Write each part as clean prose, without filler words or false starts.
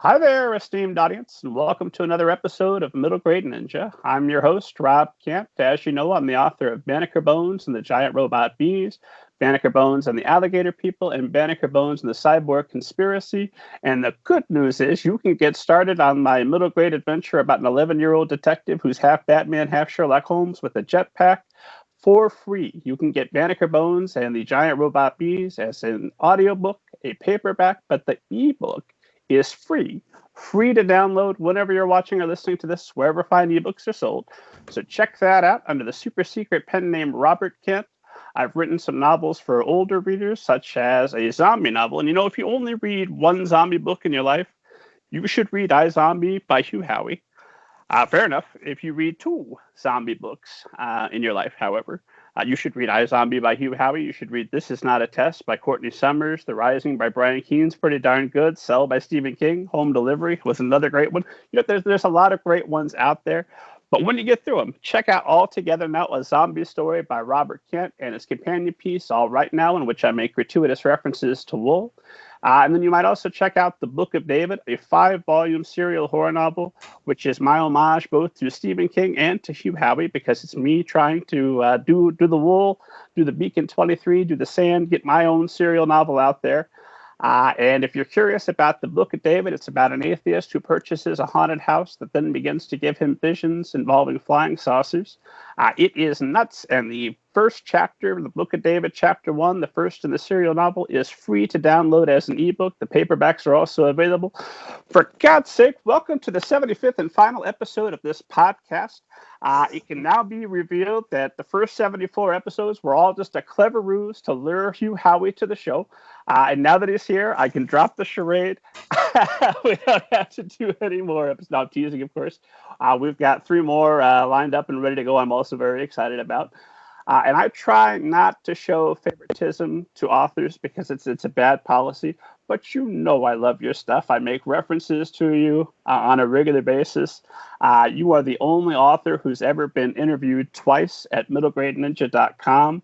Hi there, esteemed audience, and welcome to another episode of Middle Grade Ninja. I'm your host, Rob Kent. As you know, I'm the author of Banneker Bones and the Giant Robot Bees, Banneker Bones and the Alligator People, and Banneker Bones and the Cyborg Conspiracy. And the good news is you can get started on my middle grade adventure about an 11-year-old detective who's half Batman, half Sherlock Holmes with a jetpack for free. You can get Banneker Bones and the Giant Robot Bees as an audiobook, a paperback, but the ebook is free to download whenever you're watching or listening to this, wherever fine ebooks are sold. So check that out under the super secret pen name Robert Kent. I've written some novels for older readers, such as a zombie novel. And you know, if you only read one zombie book in your life, you should read I, Zombie by Hugh Howey. Fair enough. If you read two zombie books in your life, however, you should read I, Zombie by Hugh Howey. You should read This Is Not a Test by Courtney Summers. The Rising by Brian Keene's pretty darn good. Cell by Stephen King. Home Delivery was another great one. You know, there's a lot of great ones out there. But when you get through them, check out All Together Now, a Zombie Story by Robert Kent and his companion piece, All Right Now, in which I make gratuitous references to Wool. And then you might also check out The Book of David, a 5-volume serial horror novel, which is my homage both to Stephen King and to Hugh Howey, because it's me trying to do the Wool, do the Beacon 23, do the Sand, get my own serial novel out there. And if you're curious about The Book of David, it's about an atheist who purchases a haunted house that then begins to give him visions involving flying saucers. It is nuts, and the first chapter, The Book of David, Chapter 1, the first in the serial novel, is free to download as an ebook. The paperbacks are also available. For God's sake, welcome to the 75th and final episode of this podcast. It can now be revealed that the first 74 episodes were all just a clever ruse to lure Hugh Howey to the show. And now that he's here, I can drop the charade. We don't have to do any more episodes. No, I'm teasing, of course. We've got 3 more lined up and ready to go. I'm also very excited about. And I try not to show favoritism to authors because it's a bad policy. But you know I love your stuff. I make references to you on a regular basis. You are the only author who's ever been interviewed twice at middlegradeninja.com.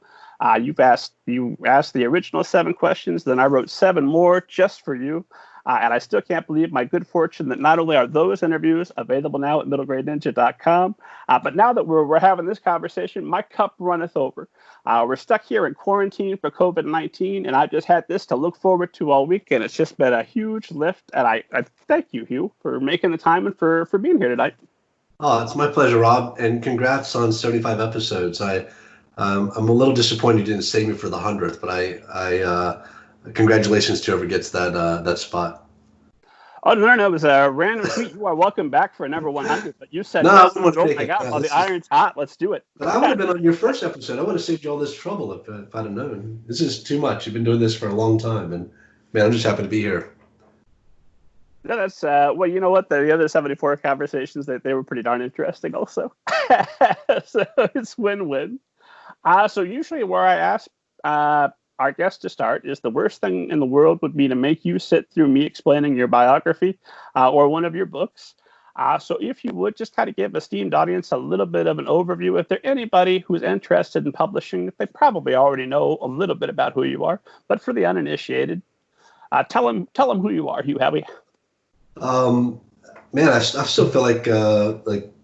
You asked the original 7 questions, then I wrote 7 more just for you. And I still can't believe my good fortune that not only are those interviews available now at middlegradeninja.com, but now that we're having this conversation, my cup runneth over. We're stuck here in quarantine for COVID-19, and I've just had this to look forward to all week, and it's just been a huge lift. And I thank you, Hugh, for making the time and for being here tonight. Oh, it's my pleasure, Rob, and congrats on 75 episodes. I'm a little disappointed you didn't save me for the 100th, but congratulations to whoever gets that spot. Oh, no, it was a random tweet. You are welcome back for number 100, but you said, no, oh my God, while the iron's hot, let's do it. But I would have been on your first episode. I would have saved you all this trouble if I'd have known. This is too much. You've been doing this for a long time, and man, I'm just happy to be here. No, that's, well, you know what? The other 74 conversations, they were pretty darn interesting also. So it's win-win. So usually where I ask our guest to start is, the worst thing in the world would be to make you sit through me explaining your biography or one of your books. So if you would just kind of give esteemed audience a little bit of an overview. If there's anybody who's interested in publishing, they probably already know a little bit about who you are. But for the uninitiated, tell them who you are, Hugh Howey. Man, I still feel like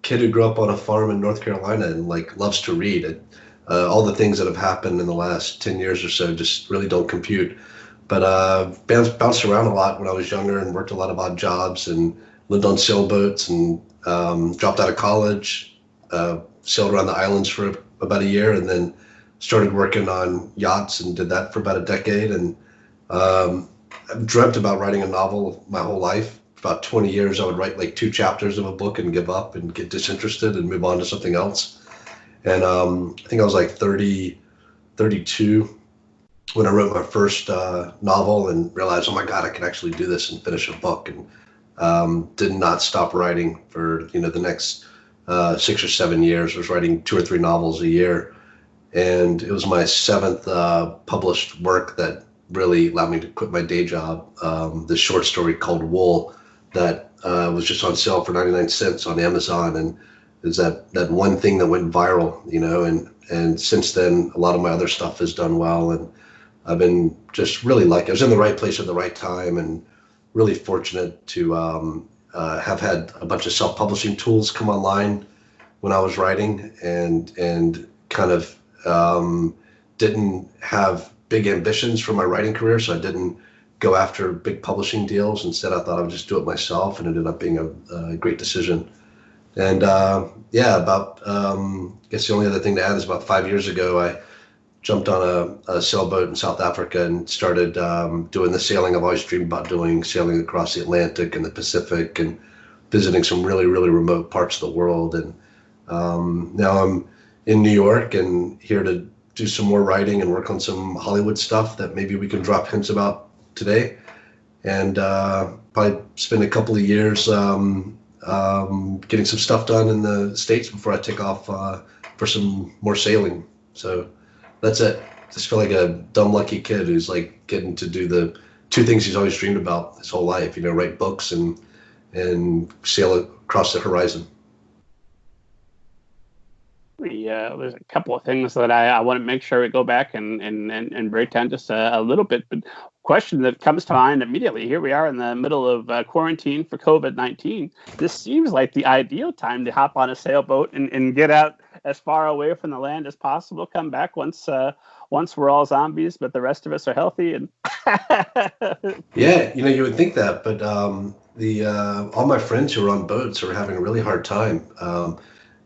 kid who grew up on a farm in North Carolina and loves to read. All the things that have happened in the last 10 years or so just really don't compute. But bounced around a lot when I was younger and worked a lot of odd jobs and lived on sailboats and dropped out of college, sailed around the islands for about a year, and then started working on yachts and did that for about a decade. And I've dreamt about writing a novel my whole life. For about 20 years, I would write 2 chapters of a book and give up and get disinterested and move on to something else. And I think I was 32 when I wrote my first novel and realized, oh my God, I can actually do this and finish a book. And did not stop writing for the next 6 or 7 years. I was writing 2 or 3 novels a year. And it was my 7th published work that really allowed me to quit my day job. This short story called Wool that was just on sale for 99 cents on Amazon. And is that one thing that went viral, and since then, a lot of my other stuff has done well. And I've been just really lucky. I was in the right place at the right time and really fortunate to have had a bunch of self-publishing tools come online when I was writing, and kind of didn't have big ambitions for my writing career, so I didn't go after big publishing deals. Instead, I thought I would just do it myself, and it ended up being a great decision. And I guess the only other thing to add is about 5 years ago, I jumped on a sailboat in South Africa and started doing the sailing I've always dreamed about doing, sailing across the Atlantic and the Pacific and visiting some really, really remote parts of the world. And now I'm in New York and here to do some more writing and work on some Hollywood stuff that maybe we can drop hints about today. And probably spend a couple of years getting some stuff done in the States before I take off for some more sailing. So that's it. Just feel like a dumb lucky kid who's like getting to do the two things he's always dreamed about his whole life, write books and sail across the horizon. There's a couple of things that I want to make sure we go back and break down just a little bit. But question that comes to mind immediately, here we are in the middle of quarantine for COVID-19. This seems like the ideal time to hop on a sailboat and get out as far away from the land as possible, come back once we're all zombies, but the rest of us are healthy. And yeah, you would think that, but all my friends who are on boats are having a really hard time.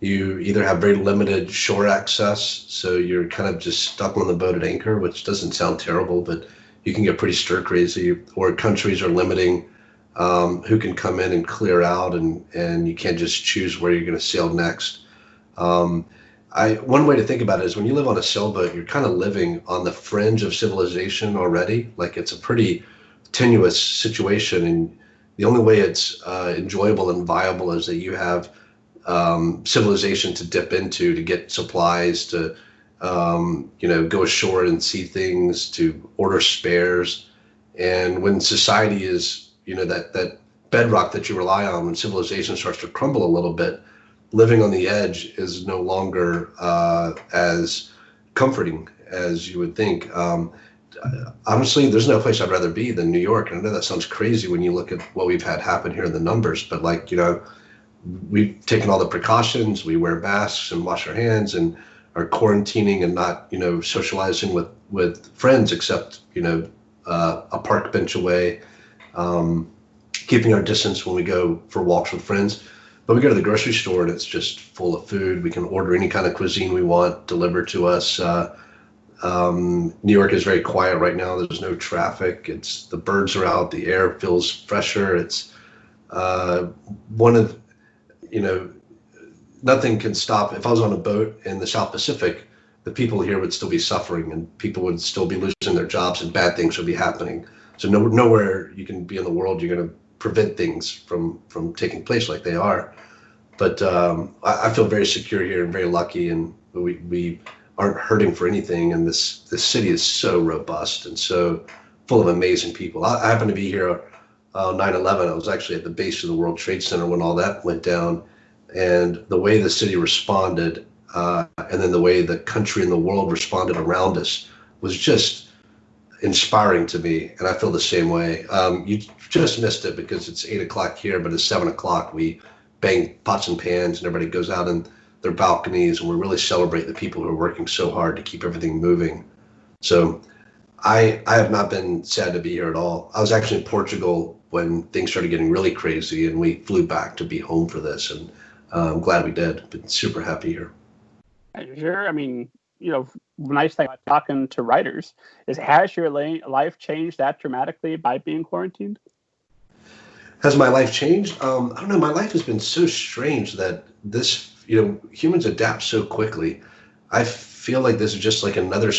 You either have very limited shore access, so you're kind of just stuck on the boat at anchor, which doesn't sound terrible, but you can get pretty stir crazy, or countries are limiting who can come in and clear out, and you can't just choose where you're going to sail next. One way to think about it is when you live on a sailboat, you're kind of living on the fringe of civilization already. Like, it's a pretty tenuous situation, and the only way it's enjoyable and viable is that you have civilization to dip into, to get supplies, to go ashore and see things, to order spares. And when society is that bedrock that you rely on, when civilization starts to crumble a little bit, living on the edge is no longer as comforting as you would think. Honestly, there's no place I'd rather be than New York. And I know that sounds crazy when you look at what we've had happen here in the numbers, but we've taken all the precautions. We wear masks and wash our hands and are quarantining and not, socializing with friends except, a park bench away, keeping our distance when we go for walks with friends. But we go to the grocery store and it's just full of food. We can order any kind of cuisine we want delivered to us. New York is very quiet right now. There's no traffic. The birds are out. The air feels fresher. It's nothing can stop. If I was on a boat in the South Pacific, the people here would still be suffering and people would still be losing their jobs and bad things would be happening. So nowhere you can be in the world you're going to prevent things from taking place like they are. But I feel very secure here and very lucky, and we aren't hurting for anything. And this city is so robust and so full of amazing people. I happen to be here on 9/11. I was actually at the base of the World Trade Center when all that went down, and the way the city responded, and then the way the country and the world responded around us was just inspiring to me. And I feel the same way. You just missed it because it's 8 o'clock here, but it's 7 o'clock. We bang pots and pans and everybody goes out in their balconies, and we really celebrate the people who are working so hard to keep everything moving. So I have not been sad to be here at all. I was actually in Portugal when things started getting really crazy, and we flew back to be home for this, and I'm glad we did. Been super happy here. Sure. I mean, nice thing about talking to writers is, has your life changed that dramatically by being quarantined? Has my life changed? I don't know. My life has been so strange that this, humans adapt so quickly. I feel like this is just like another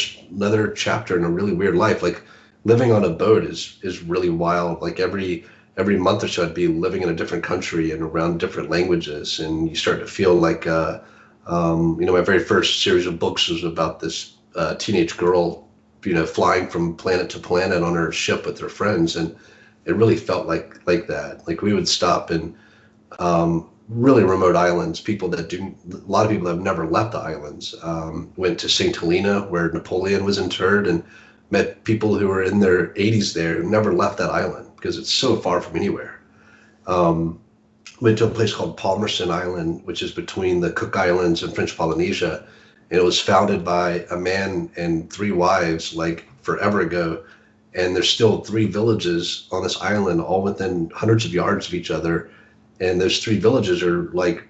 chapter in a really weird life. Like, living on a boat is really wild. Like every month or so, I'd be living in a different country and around different languages, and you start to feel like, my very first series of books was about this teenage girl, flying from planet to planet on her ship with her friends, and it really felt like that. Like, we would stop in really remote islands. A lot of people have never left the islands. Went to St. Helena, where Napoleon was interred, and met people who were in their 80s there who never left that island. because it's so far from anywhere. Went to a place called Palmerston Island, which is between the Cook Islands and French Polynesia. And it was founded by a man and 3 wives like forever ago. And there's still 3 villages on this island, all within hundreds of yards of each other. And those 3 villages are like,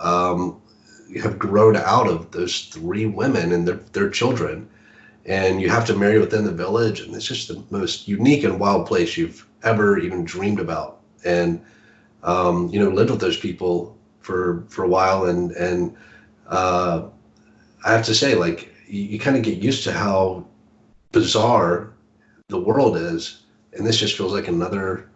have grown out of those 3 women and their children. And you have to marry within the village. And it's just the most unique and wild place you've ever even dreamed about. And lived with those people for a while, and I have to say, like, you kind of get used to how bizarre the world is, and this just feels like another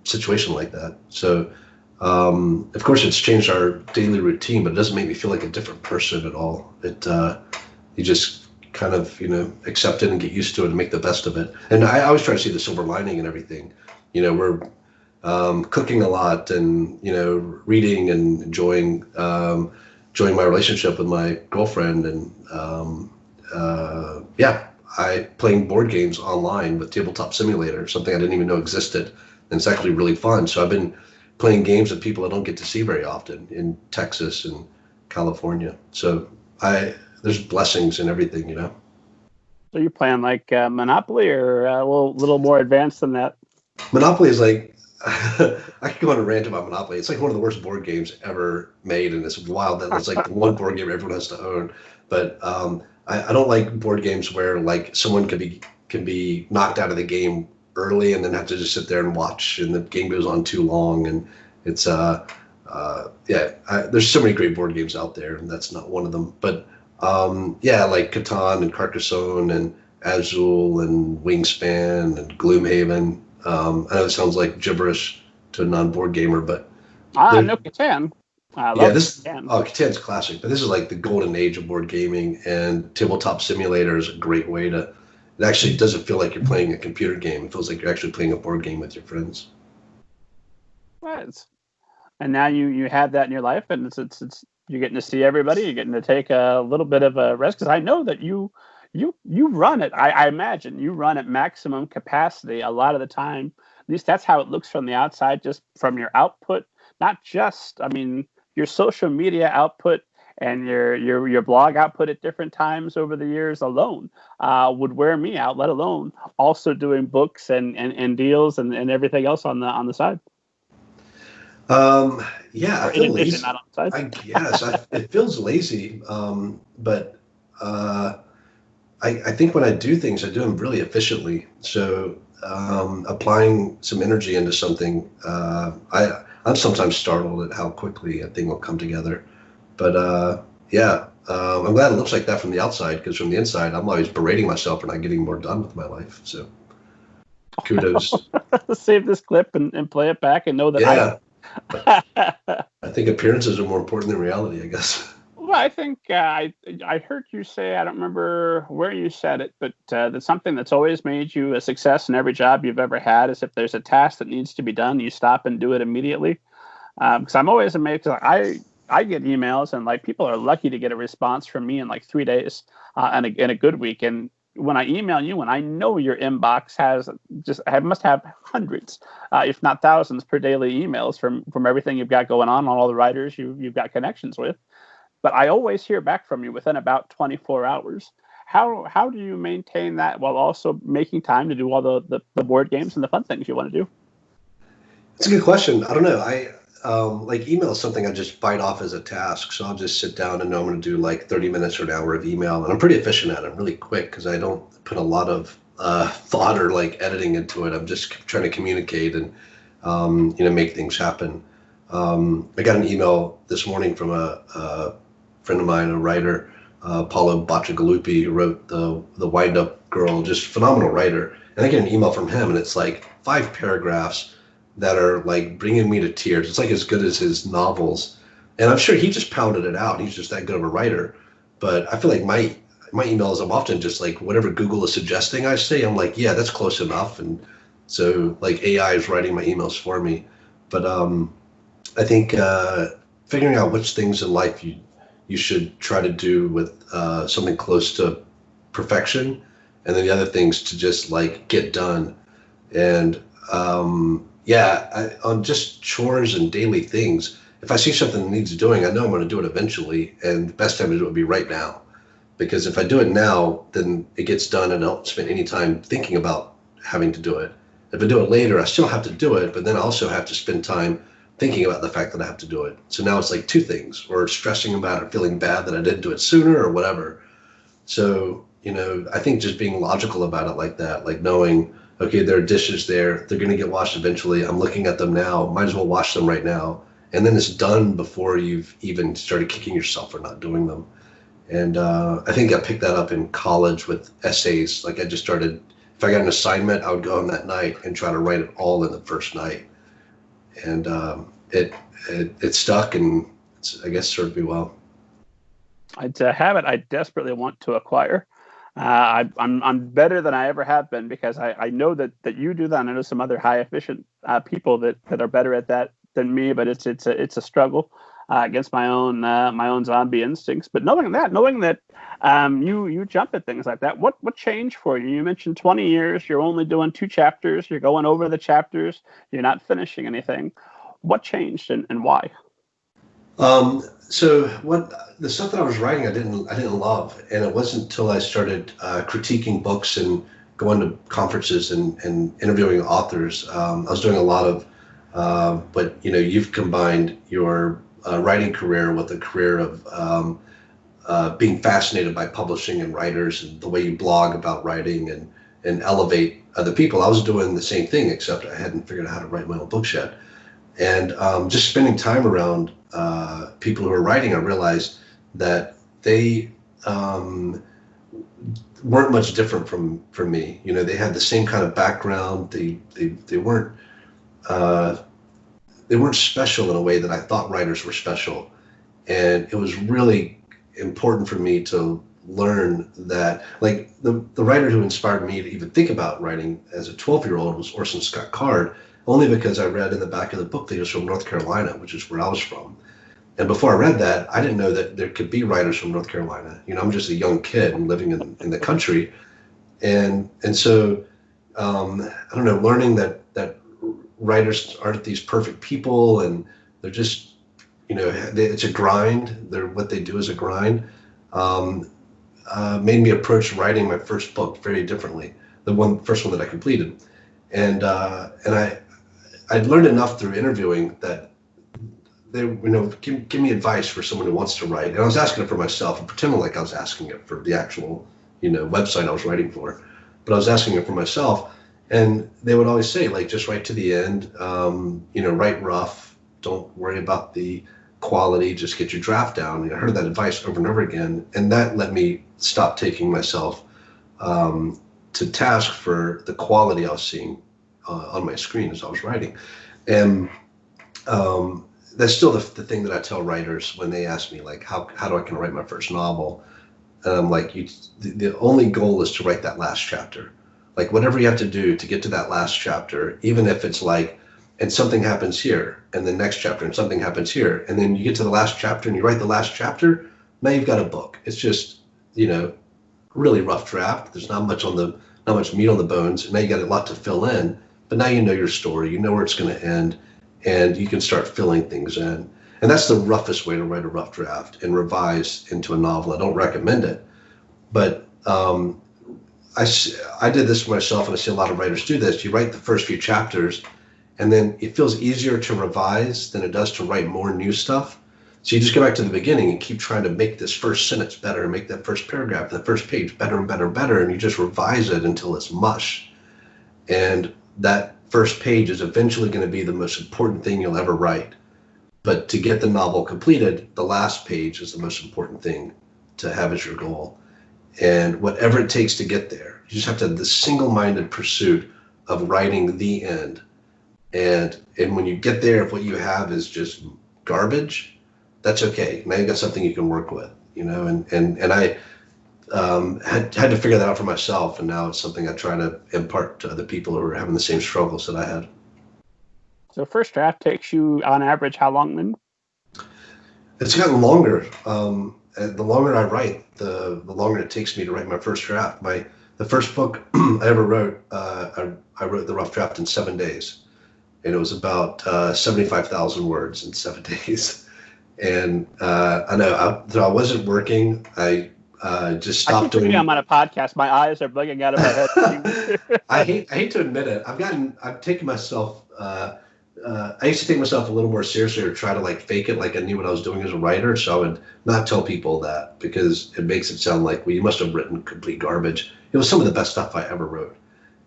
situation like that. So, of course, it's changed our daily routine, but it doesn't make me feel like a different person at all. You just kind of accept it and get used to it and make the best of it. And I always try to see the silver lining in everything. We're cooking a lot, and reading and enjoying my relationship with my girlfriend, and I playing board games online with Tabletop Simulator, something I didn't even know existed, and it's actually really fun. So I've been playing games with people I don't get to see very often in Texas and California. So there's blessings in everything, So you're playing like Monopoly, or a little more advanced than that? Monopoly is like, I could go on a rant about Monopoly. It's like one of the worst board games ever made, and it's wild that it's like the one board game everyone has to own. But I don't like board games where like someone can be knocked out of the game early and then have to just sit there and watch, and the game goes on too long. And it's there's so many great board games out there, and that's not one of them. But like Catan and Carcassonne and Azul and Wingspan and Gloomhaven. I know it sounds like gibberish to a non-board gamer, but no, Catan. I love Catan. Catan's classic, but this is like the golden age of board gaming, and Tabletop Simulator is a great way to. It actually doesn't feel like you're playing a computer game. It feels like you're actually playing a board game with your friends. Right. And now you have that in your life, and it's you're getting to see everybody. You're getting to take a little bit of a rest, because I know that you run it. I imagine you run at maximum capacity a lot of the time. At least that's how it looks from the outside, just from your output. Not just, your social media output and your blog output at different times over the years alone would wear me out. Let alone also doing books and deals and everything else on the side. I feel lazy. Not on the side. I guess it feels lazy, but. I think when I do things, I do them really efficiently. So applying some energy into something, I'm sometimes startled at how quickly a thing will come together. But I'm glad it looks like that from the outside, because from the inside, I'm always berating myself for not getting more done with my life. So kudos. Save this clip and play it back and know that. I think appearances are more important than reality, I guess. Well, I think I heard you say, I don't remember where you said it, but that's something that's always made you a success in every job you've ever had is if there's a task that needs to be done, you stop and do it immediately. Because I'm always amazed, because I get emails, and like people are lucky to get a response from me in like 3 days in a good week. And when I email you, and I know your inbox must have hundreds, if not thousands per daily emails from everything you've got going on all the writers you've got connections with. But I always hear back from you within about 24 hours. How do you maintain that while also making time to do all the board games and the fun things you want to do? It's a good question. I don't know. Like email is something I just bite off as a task. So I'll just sit down and know I'm going to do like 30 minutes or an hour of email. And I'm pretty efficient at it. I'm really quick because I don't put a lot of thought or like editing into it. I'm just trying to communicate and, make things happen. I got an email this morning from a friend of mine, a writer, Paulo Bacigalupi, who wrote the Wind Up Girl, just phenomenal writer. And I get an email from him, and it's like 5 paragraphs that are like bringing me to tears. It's like as good as his novels. And I'm sure he just pounded it out. He's just that good of a writer. But I feel like my emails, I'm often just like whatever Google is suggesting I say, I'm like, yeah, that's close enough. And so like AI is writing my emails for me. But I think figuring out which things in life you should try to do with something close to perfection, and then the other things to just like get done And on just chores and daily things, if I see something that needs doing, I know I'm going to do it eventually. And the best time to do it would be right now. Because if I do it now, then it gets done and I don't spend any time thinking about having to do it. If I do it later, I still have to do it, but then I also have to spend time thinking about the fact that I have to do it. So now it's like two things, or stressing about it, feeling bad that I didn't do it sooner or whatever. So, I think just being logical about it like that, like knowing, okay, there are dishes there, they're going to get washed eventually. I'm looking at them now, might as well wash them right now. And then it's done before you've even started kicking yourself for not doing them. And I think I picked that up in college with essays. Like I just started, if I got an assignment, I would go on that night and try to write it all in the first night. And it stuck, and I guess served me well. It's a habit I desperately want to acquire. I'm better than I ever have been because I know that you do that. And I know some other high efficient people that are better at that than me, but it's a struggle against my own zombie instincts. But knowing that you jump at things like that, what changed for you? You mentioned 20 years. You're only doing 2 chapters. You're going over the chapters. You're not finishing anything. What changed and why? So the stuff that I was writing, I didn't love, and it wasn't until I started critiquing books and going to conferences and interviewing authors. I was doing a lot of, but you've combined your writing career with a career of being fascinated by publishing and writers and the way you blog about writing and elevate other people. I was doing the same thing, except I hadn't figured out how to write my own books yet. And just spending time around people who are writing, I realized that they weren't much different from me. They had the same kind of background. They weren't special in a way that I thought writers were special. And it was really important for me to learn that, like, the writer who inspired me to even think about writing as a 12-year-old was Orson Scott Card, only because I read in the back of the book that he was from North Carolina, which is where I was from. And before I read that, I didn't know that there could be writers from North Carolina. I'm just a young kid living in the country. And so, I don't know, learning that writers aren't these perfect people, and they're just, it's a grind. What they do is a grind. Made me approach writing my first book very differently, the first one that I completed. And I'd learned enough through interviewing that they, give me advice for someone who wants to write. And I was asking it for myself and pretending like I was asking it for the actual, website I was writing for. But I was asking it for myself. And they would always say, like, just write to the end, write rough. Don't worry about the quality. Just get your draft down. And I heard that advice over and over again. And that let me stop taking myself to task for the quality I was seeing on my screen as I was writing. And that's still the thing that I tell writers when they ask me, like, how do I can write my first novel? And I'm like, the only goal is to write that last chapter. Like, whatever you have to do to get to that last chapter, even if it's like, and something happens here, and the next chapter, and something happens here, and then you get to the last chapter and you write the last chapter, now you've got a book. It's just, really rough draft. There's not much meat on the bones. Now you got a lot to fill in, but now you know your story, you know where it's going to end, and you can start filling things in. And that's the roughest way to write a rough draft and revise into a novel. I don't recommend it, but I did this myself, and I see a lot of writers do this. You write the first few chapters, and then it feels easier to revise than it does to write more new stuff. So you just go back to the beginning and keep trying to make this first sentence better, make that first paragraph, that first page better and better and better, and you just revise it until it's mush. And that first page is eventually going to be the most important thing you'll ever write. But to get the novel completed, the last page is the most important thing to have as your goal. And whatever it takes to get there, you just have to have the single-minded pursuit of writing the end. And when you get there, if what you have is just garbage, that's okay. Now you got something you can work with, and I had to figure that out for myself, and now it's something I try to impart to other people who are having the same struggles that I had. So first draft takes you on average how long then? It's gotten longer. The longer I write, the longer it takes me to write my first draft. My The first book I ever wrote, I wrote the rough draft in 7 days, and it was about 75,000 words in 7 days. And I know I wasn't working. I just I stopped keep thinking doing. I'm on a podcast. My eyes are bugging out of my head. I hate to admit it. I've taken myself. I used to take myself a little more seriously, or try to like fake it like I knew what I was doing as a writer. So I would not tell people that, because it makes it sound like, well, you must have written complete garbage. It was some of the best stuff I ever wrote.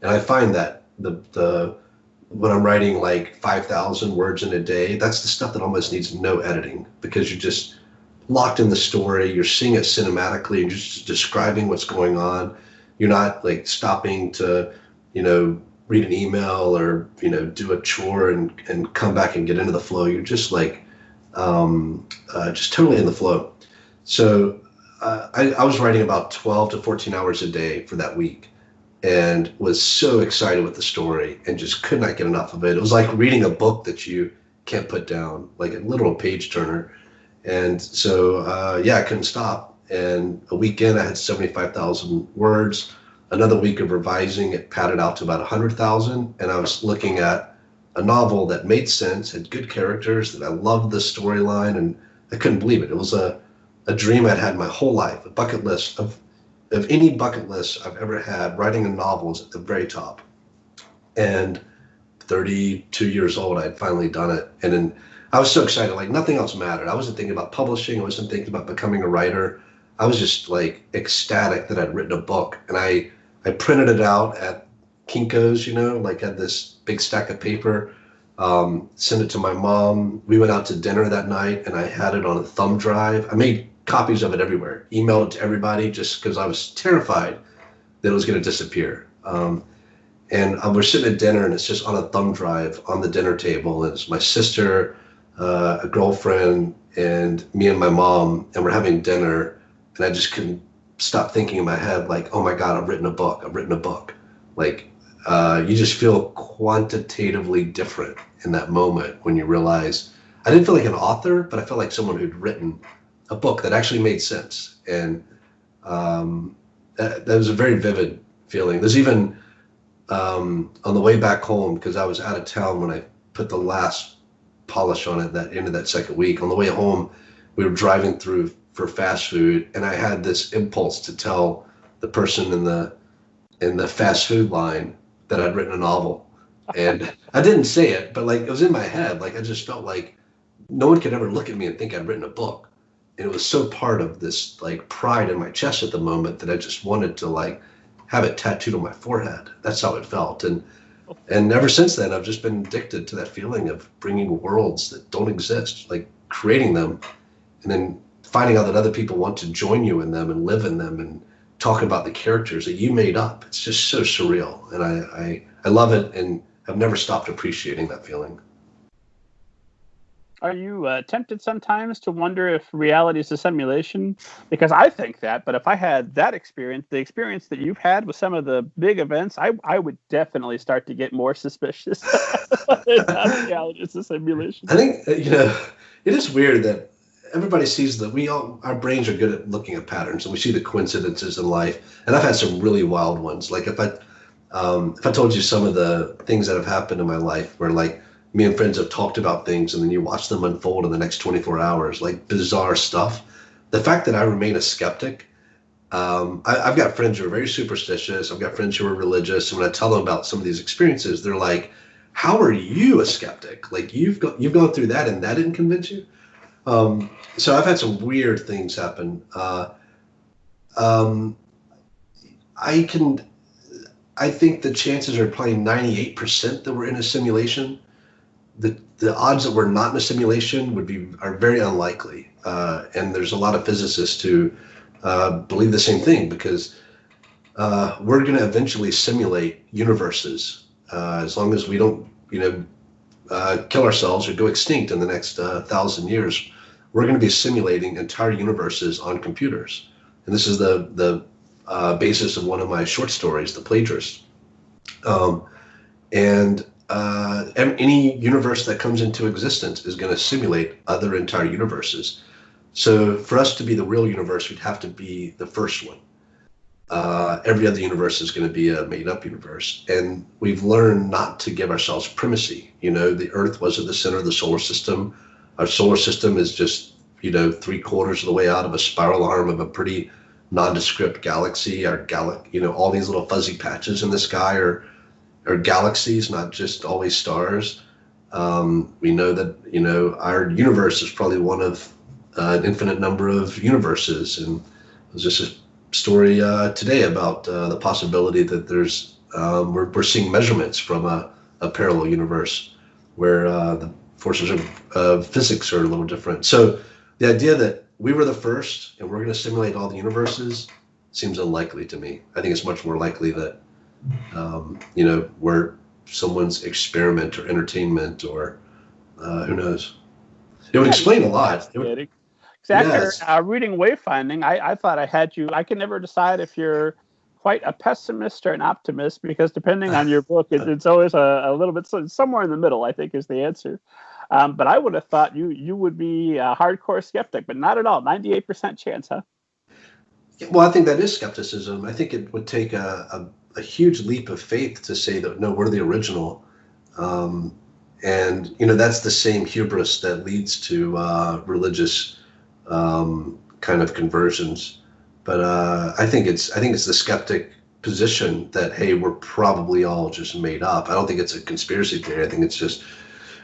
And I find that the when I'm writing like 5,000 words in a day, that's the stuff that almost needs no editing, because you're just locked in the story. You're seeing it cinematically and just describing what's going on. You're not like stopping to, read an email or, do a chore and come back and get into the flow. You're just like, just totally in the flow. So I was writing about 12 to 14 hours a day for that week, and was so excited with the story and just could not get enough of it. It was like reading a book that you can't put down, like a literal page turner. And so, I couldn't stop. And a weekend I had 75,000 words. Another week of revising, it padded out to about 100,000. And I was looking at a novel that made sense, had good characters, that I loved the storyline, and I couldn't believe it. It was a dream I'd had my whole life, a bucket list of any bucket list I've ever had. Writing a novel is at the very top. And 32 years old, I had finally done it. And then I was so excited, like nothing else mattered. I wasn't thinking about publishing. I wasn't thinking about becoming a writer. I was just like ecstatic that I'd written a book. And I printed it out at Kinko's, like had this big stack of paper, sent it to my mom. We went out to dinner that night, and I had it on a thumb drive. I made copies of it everywhere, emailed it to everybody, just because I was terrified that it was going to disappear. And we're sitting at dinner, and it's just on a thumb drive on the dinner table. And it's my sister, a girlfriend, and me and my mom, and we're having dinner. And I just couldn't stop thinking in my head, like, oh my God, I've written a book. Like, you just feel quantitatively different in that moment when you realize, I didn't feel like an author, but I felt like someone who'd written a book that actually made sense. And that was a very vivid feeling. There's even, on the way back home, because I was out of town when I put the last polish on it, that end of that second week. On the way home, we were driving through for fast food, and I had this impulse to tell the person in the fast food line that I'd written a novel. And I didn't say it, but like it was in my head. Like I just felt like no one could ever look at me and think I'd written a book. And it was so part of this like pride in my chest at the moment that I just wanted to like have it tattooed on my forehead. That's how it felt. And ever since then, I've just been addicted to that feeling of bringing worlds that don't exist, like creating them, and then finding out that other people want to join you in them and live in them and talk about the characters that you made up. It's just so surreal. And I love it, and I've never stopped appreciating that feeling. Are you tempted sometimes to wonder if reality is a simulation? Because I think that, but if I had that experience, the experience that you've had with some of the big events, I would definitely start to get more suspicious that reality is a simulation. I think, it is weird that everybody sees that our brains are good at looking at patterns, and we see the coincidences in life. And I've had some really wild ones. Like if I told you some of the things that have happened in my life, where like me and friends have talked about things, and then you watch them unfold in the next 24 hours, like bizarre stuff. The fact that I remain a skeptic, I've got friends who are very superstitious. I've got friends who are religious. And when I tell them about some of these experiences, they're like, how are you a skeptic? Like you've gone through that and that didn't convince you? So I've had some weird things happen. I think the chances are probably 98% that we're in a simulation. The odds that we're not in a simulation are very unlikely. And there's a lot of physicists who believe the same thing, because we're going to eventually simulate universes as long as we don't, kill ourselves or go extinct in the next 1,000 years. We're going to be simulating entire universes on computers. And this is the basis of one of my short stories, The Plagiarist. And any universe that comes into existence is going to simulate other entire universes. So for us to be the real universe, we'd have to be the first one. every other universe is going to be a made-up universe. And we've learned not to give ourselves primacy. The Earth was at the center of the solar system. Our solar system is just, 3/4 of the way out of a spiral arm of a pretty nondescript galaxy. All these little fuzzy patches in the sky are galaxies, not just always stars. We know that, our universe is probably one of an infinite number of universes. And there's just a story today about the possibility that we're seeing measurements from a parallel universe where the forces of physics are a little different. So the idea that we were the first and we're going to simulate all the universes seems unlikely to me. I think it's much more likely that we're someone's experiment or entertainment, or who knows. It would explain a lot. Exactly. Yes. Reading Wayfinding, I thought I had you. I can never decide if you're quite a pessimist or an optimist, because depending on your book, it's always a little bit somewhere in the middle, I think, is the answer. But I would have thought you would be a hardcore skeptic, but not at all. 98% chance, huh? Well, I think that is skepticism. I think it would take a huge leap of faith to say that, no, we're the original. And, that's the same hubris that leads to religious kind of conversions. But I think it's the skeptic position that, hey, we're probably all just made up. I don't think it's a conspiracy theory. I think it's just,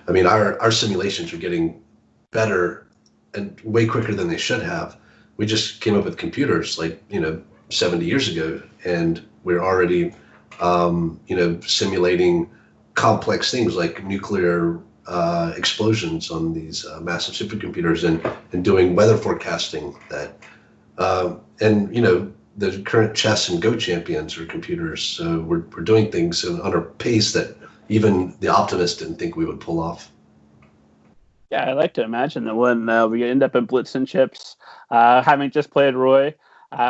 our simulations are getting better and way quicker than they should have. We just came up with computers 70 years ago, and we're already simulating complex things like nuclear explosions on these massive supercomputers, and doing weather forecasting that the current chess and Go champions are computers. So we're doing things on a pace that even the optimists didn't think we would pull off. Yeah, I like to imagine that when we end up in Blitzen Chips, having just played Roy,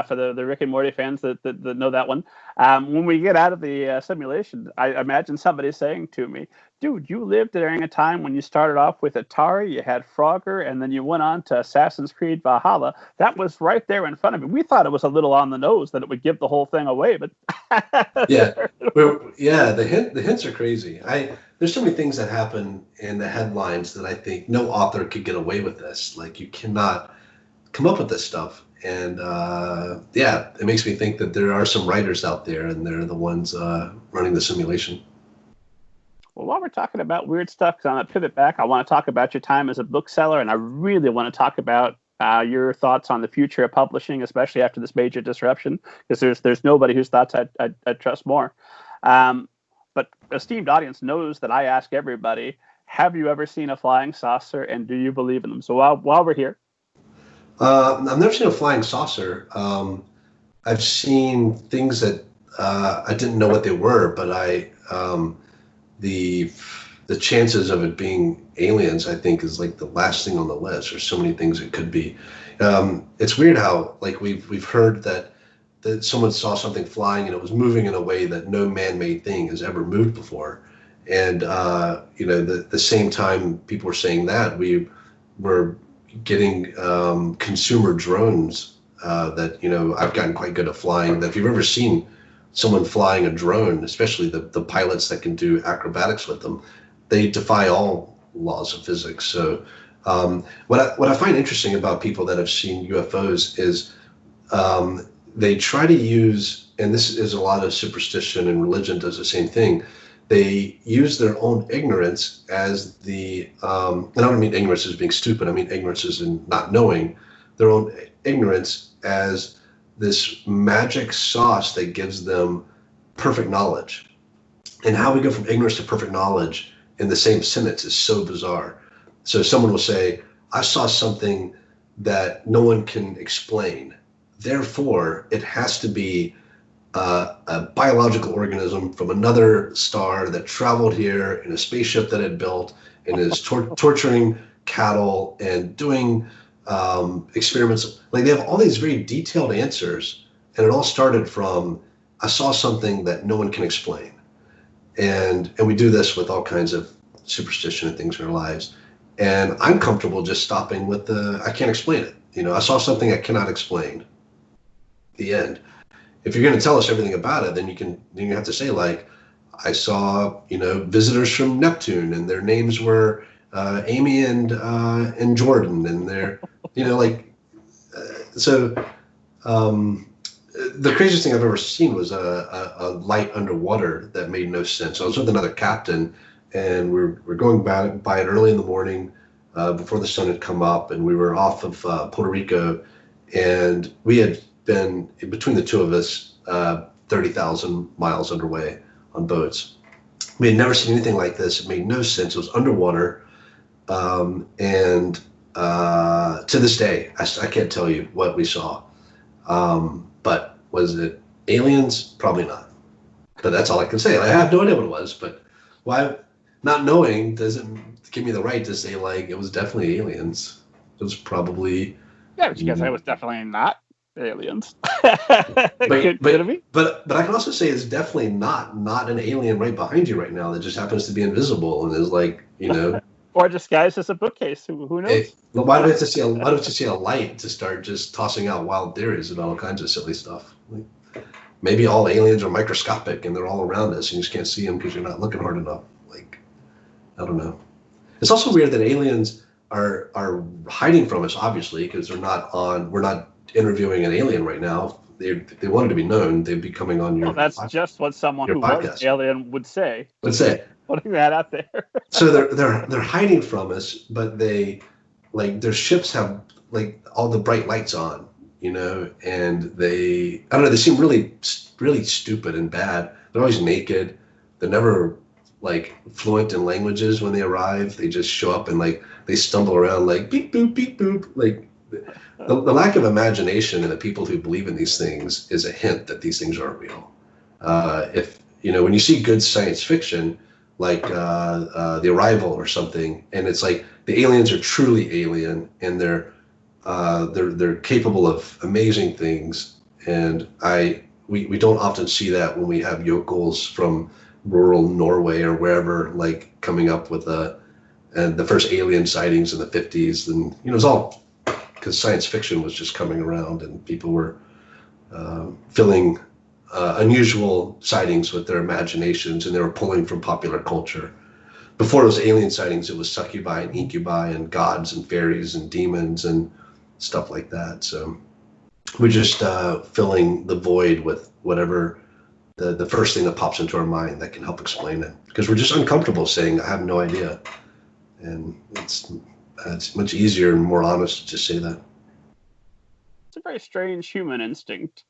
for the Rick and Morty fans that know that one, when we get out of the simulation, I imagine somebody saying to me, dude, you lived during a time when you started off with Atari, you had Frogger, and then you went on to Assassin's Creed Valhalla. That was right there in front of me. We thought it was a little on the nose that it would give the whole thing away, but the hints are crazy. There's so many things that happen in the headlines that I think no author could get away with this. Like, you cannot come up with this stuff. And it makes me think that there are some writers out there, and they're the ones running the simulation. Well, while we're talking about weird stuff, because I'm going to pivot back, I want to talk about your time as a bookseller, and I really want to talk about your thoughts on the future of publishing, especially after this major disruption, because there's nobody whose thoughts I'd trust more. But esteemed audience knows that I ask everybody, have you ever seen a flying saucer, and do you believe in them? So while we're here. I've never seen a flying saucer. I've seen things that I didn't know what they were, but the chances of it being aliens, I think, is like the last thing on the list. There's so many things it could be. It's weird how, like, we've heard that someone saw something flying and it was moving in a way that no man-made thing has ever moved before. And the same time people were saying that, we were getting consumer drones that I've gotten quite good at flying. That if you've ever seen someone flying a drone, especially the pilots that can do acrobatics with them, they defy all laws of physics. So what I find interesting about people that have seen UFOs is they try to use, and this is a lot of superstition, and religion does the same thing. They use their own ignorance as and I don't mean ignorance as being stupid, I mean ignorance as in not knowing, their own ignorance as this magic sauce that gives them perfect knowledge. And how we go from ignorance to perfect knowledge in the same sentence is so bizarre. So someone will say, I saw something that no one can explain. Therefore, it has to be a biological organism from another star that traveled here in a spaceship that it built and is torturing cattle and doing experiments. Like, they have all these very detailed answers, and it all started from, I saw something that no one can explain. And we do this with all kinds of superstition and things in our lives. And I'm comfortable just stopping with I can't explain it. I saw something I cannot explain. The end. if you're going to tell us everything about it, then you have to say, like, I saw, visitors from Neptune, and their names were Amy and Jordan, and they're, so. The craziest thing I've ever seen was a light underwater that made no sense. I was with another captain, and we're going by it early in the morning, before the sun had come up, and we were off of Puerto Rico, and we had been, between the two of us, 30,000 miles underway on boats. We had never seen anything like this. It made no sense. It was underwater, and to this day, I can't tell you what we saw. But was it aliens? Probably not. But that's all I can say. I have no idea what it was, but why not knowing doesn't give me the right to say, like, it was definitely aliens. It was probably... Yeah, but you can say it was definitely not aliens. But I can also say it's definitely not an alien right behind you right now that just happens to be invisible and is like, or disguised as a bookcase. Who knows? Why do we have to see a light to start just tossing out wild theories about all kinds of silly stuff? Like, maybe all aliens are microscopic and they're all around us and you just can't see them because you're not looking hard enough. Like, I don't know. It's also weird that aliens are hiding from us, obviously, because we're not interviewing an alien right now. If they wanted to be known, they'd be coming on your... Well, that's just what someone who was an alien would say. Putting that out there. So they're hiding from us, but they, like, their ships have, like, all the bright lights on, and they, I don't know, they seem really, really stupid and bad. They're always naked. They're never, like, fluent in languages when they arrive. They just show up and, like, they stumble around like beep boop, beep boop. Like, the lack of imagination in the people who believe in these things is a hint that these things aren't real. If, when you see good science fiction, like The Arrival or something, and it's like the aliens are truly alien and they're capable of amazing things, and we don't often see that when we have yokels from rural Norway or wherever, like, coming up with the first alien sightings in the 50s, and it was all because science fiction was just coming around and people were filling unusual sightings with their imaginations, and they were pulling from popular culture. Before it was alien sightings, it was succubi and incubi and gods and fairies and demons and stuff like that. So we're just filling the void with whatever the first thing that pops into our mind that can help explain it, because we're just uncomfortable saying I have no idea, and it's much easier and more honest to just say that. It's a very strange human instinct.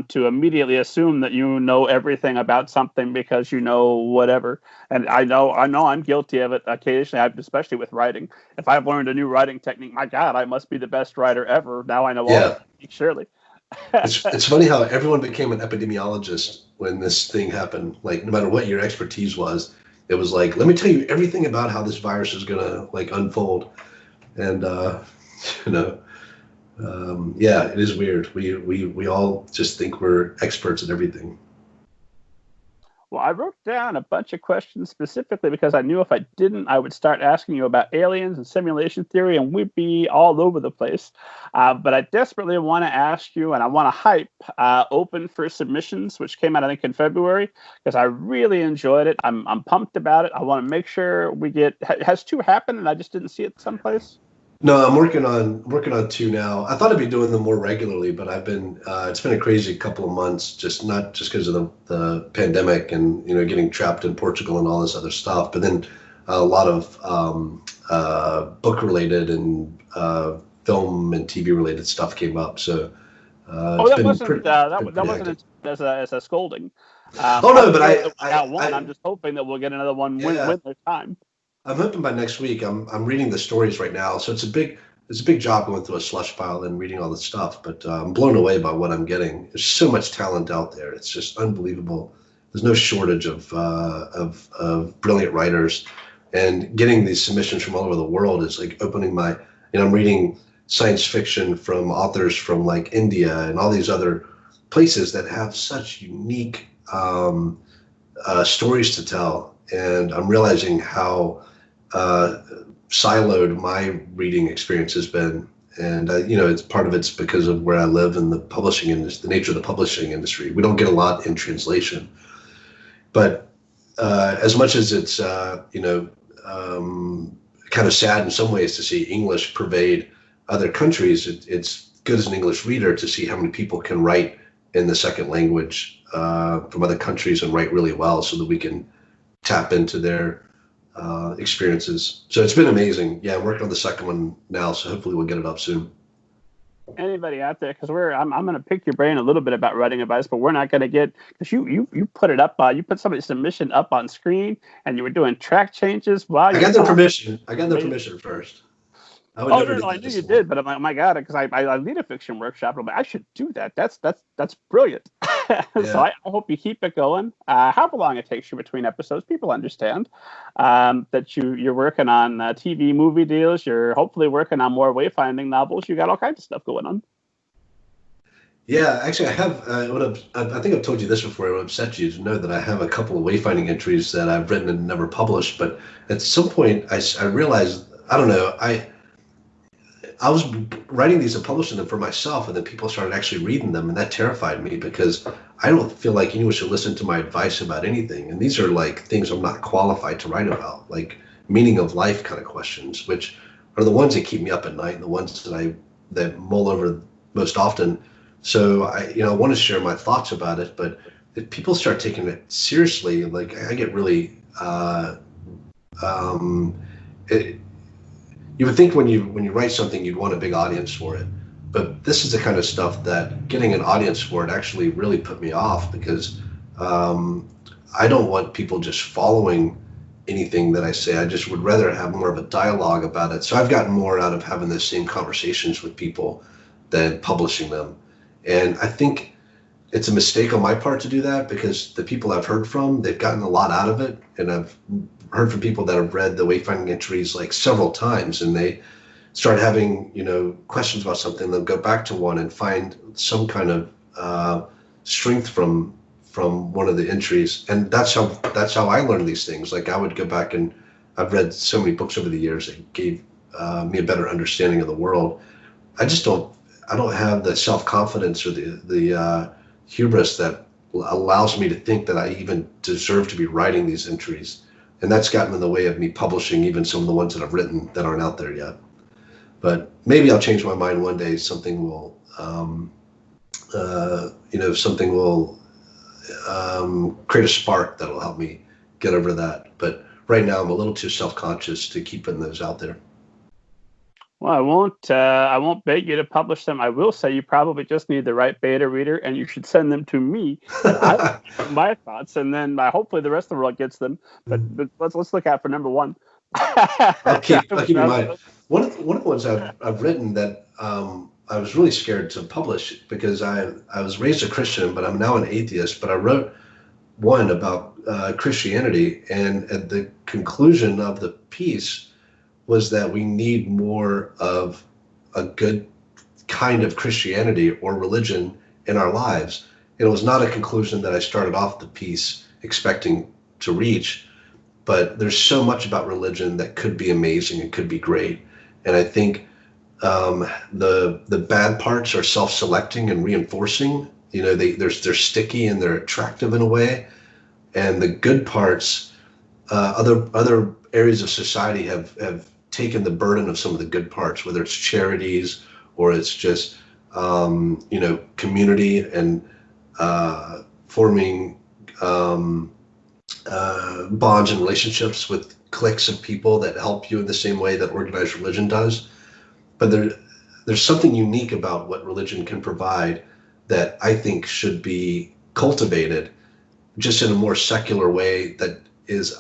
To immediately assume that you know everything about something because you know whatever. And I know I'm guilty of it occasionally, especially with writing. If I've learned a new writing technique, my God, I must be the best writer ever. Now I know all the techniques, surely. It's funny how everyone became an epidemiologist when this thing happened. Like, no matter what your expertise was, it was like, let me tell you everything about how this virus is going to, like, unfold. And, yeah, it is weird. We all just think we're experts at everything. Well, I wrote down a bunch of questions specifically because I knew if I didn't, I would start asking you about aliens and simulation theory, and we'd be all over the place. But I desperately want to ask you, and I want to hype Open for Submissions, which came out, I think, in February, because I really enjoyed it. I'm pumped about it. I want to make sure we get... Has 2 happened, and I just didn't see it someplace? No, I'm working on 2 now. I thought I'd be doing them more regularly, but I've been it's been a crazy couple of months, not just because of the pandemic and getting trapped in Portugal and all this other stuff, but then a lot of book related and film and TV related stuff came up. So that wasn't as a scolding. I'm just hoping that we'll get another one when there's time. I'm hoping by next week. I'm reading the stories right now, so it's a big job going through a slush pile and reading all this stuff. But I'm blown away by what I'm getting. There's so much talent out there. It's just unbelievable. There's no shortage of brilliant writers, and getting these submissions from all over the world is like opening my. I'm reading science fiction from authors from, like, India and all these other places that have such unique stories to tell, and I'm realizing how siloed my reading experience has been, And it's part of it's because of where I live and the publishing industry, the nature of the publishing industry. We don't get a lot in translation, but as much as it's kind of sad in some ways to see English pervade other countries, it's good as an English reader to see how many people can write in the second language from other countries and write really well, so that we can tap into their experiences. So it's been amazing. Yeah, I'm working on the second one now, so hopefully we'll get it up soon. Anybody out there, because I'm going to pick your brain a little bit about writing advice, but we're not going to get, because you put it up you put somebody's submission up on screen, and you were doing track changes while I got their permission. I got their permission first. I knew you did, but I'm like, oh my God, because I lead a fiction workshop. I'm like, I should do that. That's brilliant. Yeah. So I hope you keep it going. However long it takes you between episodes, people understand that you're working on TV, movie deals. You're hopefully working on more wayfinding novels. You got all kinds of stuff going on. Yeah, actually, I have. I think I've told you this before. It would upset you to know that I have a couple of wayfinding entries that I've written and never published. But at some point, I realized, I don't know, I was writing these and publishing them for myself, and then people started actually reading them, and that terrified me because I don't feel like anyone should listen to my advice about anything. And these are like things I'm not qualified to write about, like meaning of life kind of questions, which are the ones that keep me up at night and the ones that mull over most often. So I want to share my thoughts about it, but if people start taking it seriously, like I get really, you would think when you write something, you'd want a big audience for it. But this is the kind of stuff that getting an audience for it actually really put me off, because I don't want people just following anything that I say. I just would rather have more of a dialogue about it. So I've gotten more out of having the same conversations with people than publishing them. And I think it's a mistake on my part to do that, because the people I've heard from, they've gotten a lot out of it. And I've heard from people that have read the wayfinding entries like several times, and they start having, questions about something. They'll go back to one and find some kind of strength from one of the entries. And that's how I learned these things. Like I would go back, and I've read so many books over the years that gave me a better understanding of the world. I don't have the self-confidence or the hubris that allows me to think that I even deserve to be writing these entries. And that's gotten in the way of me publishing even some of the ones that I've written that aren't out there yet. But maybe I'll change my mind one day. Something will, create a spark that'll help me get over that. But right now I'm a little too self-conscious to keep putting those out there. Well, I won't beg you to publish them. I will say you probably just need the right beta reader, and you should send them to me. My thoughts, and then hopefully the rest of the world gets them. But let's look out for number one. I'll keep in mind. One of the ones I've written that I was really scared to publish, because I was raised a Christian, but I'm now an atheist. But I wrote one about Christianity, and at the conclusion of the piece was that we need more of a good kind of Christianity or religion in our lives. And it was not a conclusion that I started off the piece expecting to reach, but there's so much about religion that could be amazing and could be great. And I think the bad parts are self-selecting and reinforcing. They're sticky and they're attractive in a way. And the good parts, other areas of society have taken the burden of some of the good parts, whether it's charities or it's just community and forming bonds and relationships with cliques of people that help you in the same way that organized religion does. But there's something unique about what religion can provide that I think should be cultivated just in a more secular way that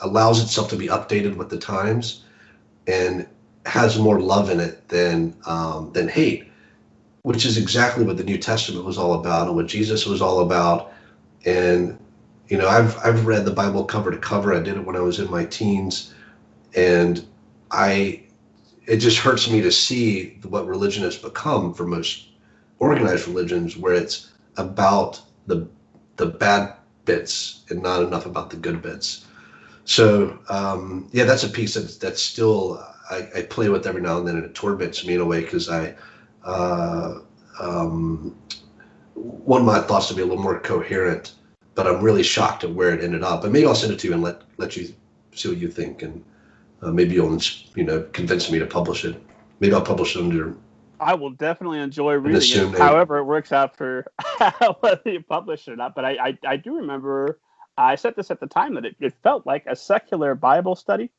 allows itself to be updated with the times and has more love in it than hate, which is exactly what the New Testament was all about and what Jesus was all about. And I've read the Bible cover to cover. I did it when I was in my teens, and it just hurts me to see what religion has become for most organized religions, where it's about the bad bits and not enough about the good bits. So that's a piece that's still I play with every now and then, and it torments me in a way, because I uh, um, want my thoughts to be a little more coherent, but I'm really shocked at where it ended up. But maybe I'll send it to you and let you see what you think, and maybe you'll convince me to publish it. Maybe I'll publish it under. I will definitely enjoy reading assume it. they- However, it works out for whether you publish it or not. But I do remember I said this at the time that it felt like a secular Bible study.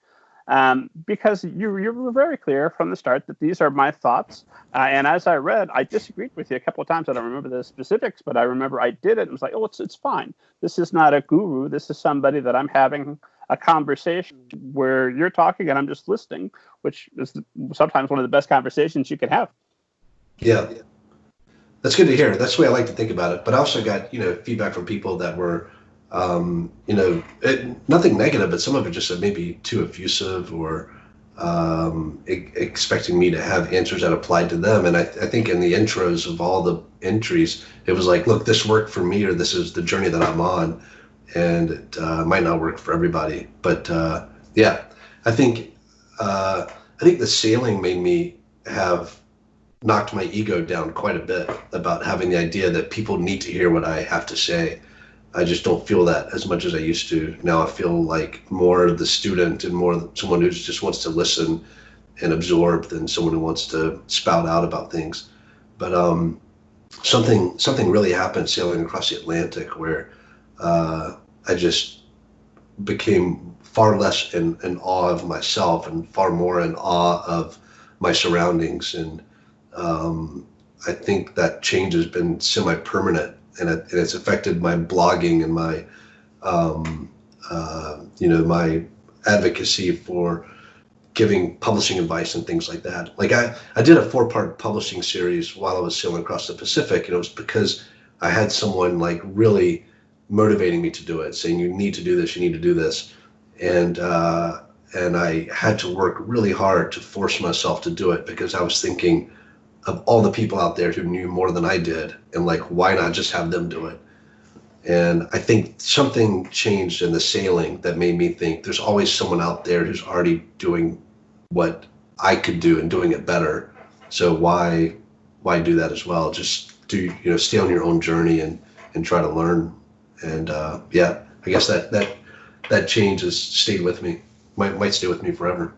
Because you were very clear from the start that these are my thoughts. And as I read, I disagreed with you a couple of times. I don't remember the specifics, but I remember I did it and was like, oh, it's fine. This is not a guru. This is somebody that I'm having a conversation where you're talking and I'm just listening, which is sometimes one of the best conversations you can have. Yeah. That's good to hear. That's the way I like to think about it. But I also got, feedback from people that were, nothing negative, but some of it just maybe too effusive or expecting me to have answers that applied to them. And I think in the intros of all the entries, it was like, look, this worked for me, or this is the journey that I'm on, and it might not work for everybody. But yeah, I think the sailing made me have knocked my ego down quite a bit about having the idea that people need to hear what I have to say. I just don't feel that as much as I used to. Now I feel like more the student and more someone who just wants to listen and absorb than someone who wants to spout out about things. But something really happened sailing across the Atlantic where I just became far less in awe of myself and far more in awe of my surroundings. And I think that change has been semi-permanent, and it's affected my blogging and my, my advocacy for giving publishing advice and things like that. Like I did a 4-part publishing series while I was sailing across the Pacific, and it was because I had someone like really motivating me to do it, saying you need to do this, you need to do this, and I had to work really hard to force myself to do it because I was thinking of all the people out there who knew more than I did, and like, why not just have them do it? And I think something changed in the sailing that made me think there's always someone out there who's already doing what I could do and doing it better. So why do that as well? Just stay on your own journey and try to learn. And I guess that change has stayed with me, might stay with me forever.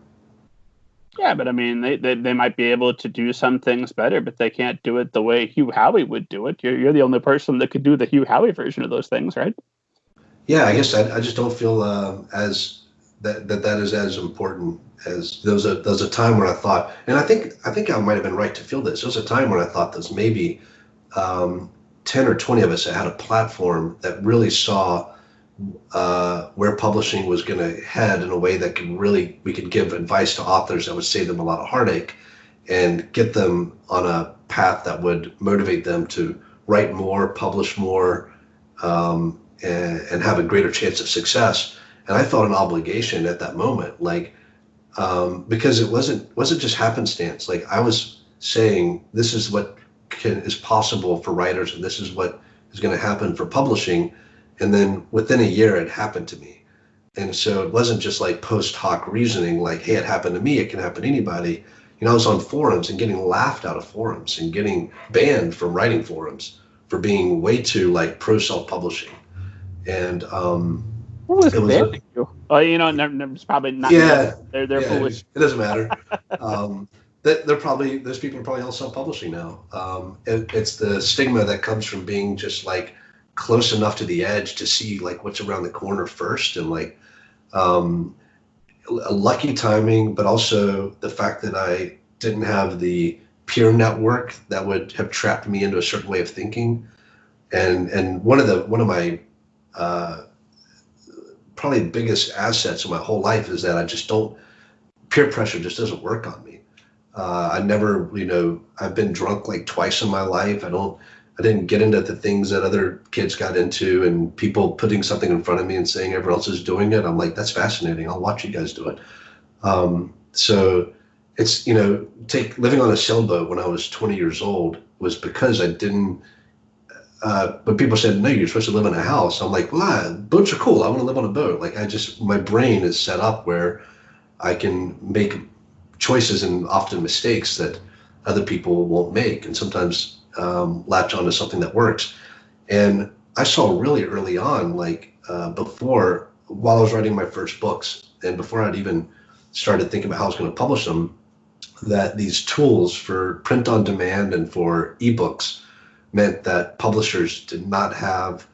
Yeah, but I mean, they might be able to do some things better, but they can't do it the way Hugh Howey would do it. You're the only person that could do the Hugh Howey version of those things, right? Yeah, I guess I just don't feel as that is as important as there was a time where I thought, and I think I might have been right to feel this. There was a time when I thought there's maybe 10 or 20 of us that had a platform that really saw where publishing was going to head in a way that we could give advice to authors that would save them a lot of heartache and get them on a path that would motivate them to write more, publish more, and have a greater chance of success. And I felt an obligation at that moment, because it wasn't just happenstance. Like I was saying, this is what is possible for writers, and this is what is going to happen for publishing. And then within a year, it happened to me. And so it wasn't just like post hoc reasoning, like, hey, it happened to me, it can happen to anybody. I was on forums and getting laughed out of forums and getting banned from writing forums for being way too like pro self-publishing. And who was banning you? Oh, it's probably not. Yeah, they're foolish. It doesn't matter. Those people are probably all self-publishing now. It's the stigma that comes from being just like close enough to the edge to see like what's around the corner first, and like a lucky timing, but also the fact that I didn't have the peer network that would have trapped me into a certain way of thinking. And one of my probably the biggest assets of my whole life is that peer pressure just doesn't work on me. I never, I've been drunk like twice in my life. I didn't get into the things that other kids got into, and people putting something in front of me and saying everyone else is doing it. I'm like, that's fascinating. I'll watch you guys do it. So it's, living on a sailboat when I was 20 years old was because I didn't, but people said, no, you're supposed to live in a house. I'm like, well, boats are cool. I want to live on a boat. Like my brain is set up where I can make choices and often mistakes that other people won't make, and sometimes latch onto something that works. And I saw really early on, like while I was writing my first books, and before I'd even started thinking about how I was going to publish them, that these tools for print on demand and for ebooks meant that publishers did not have,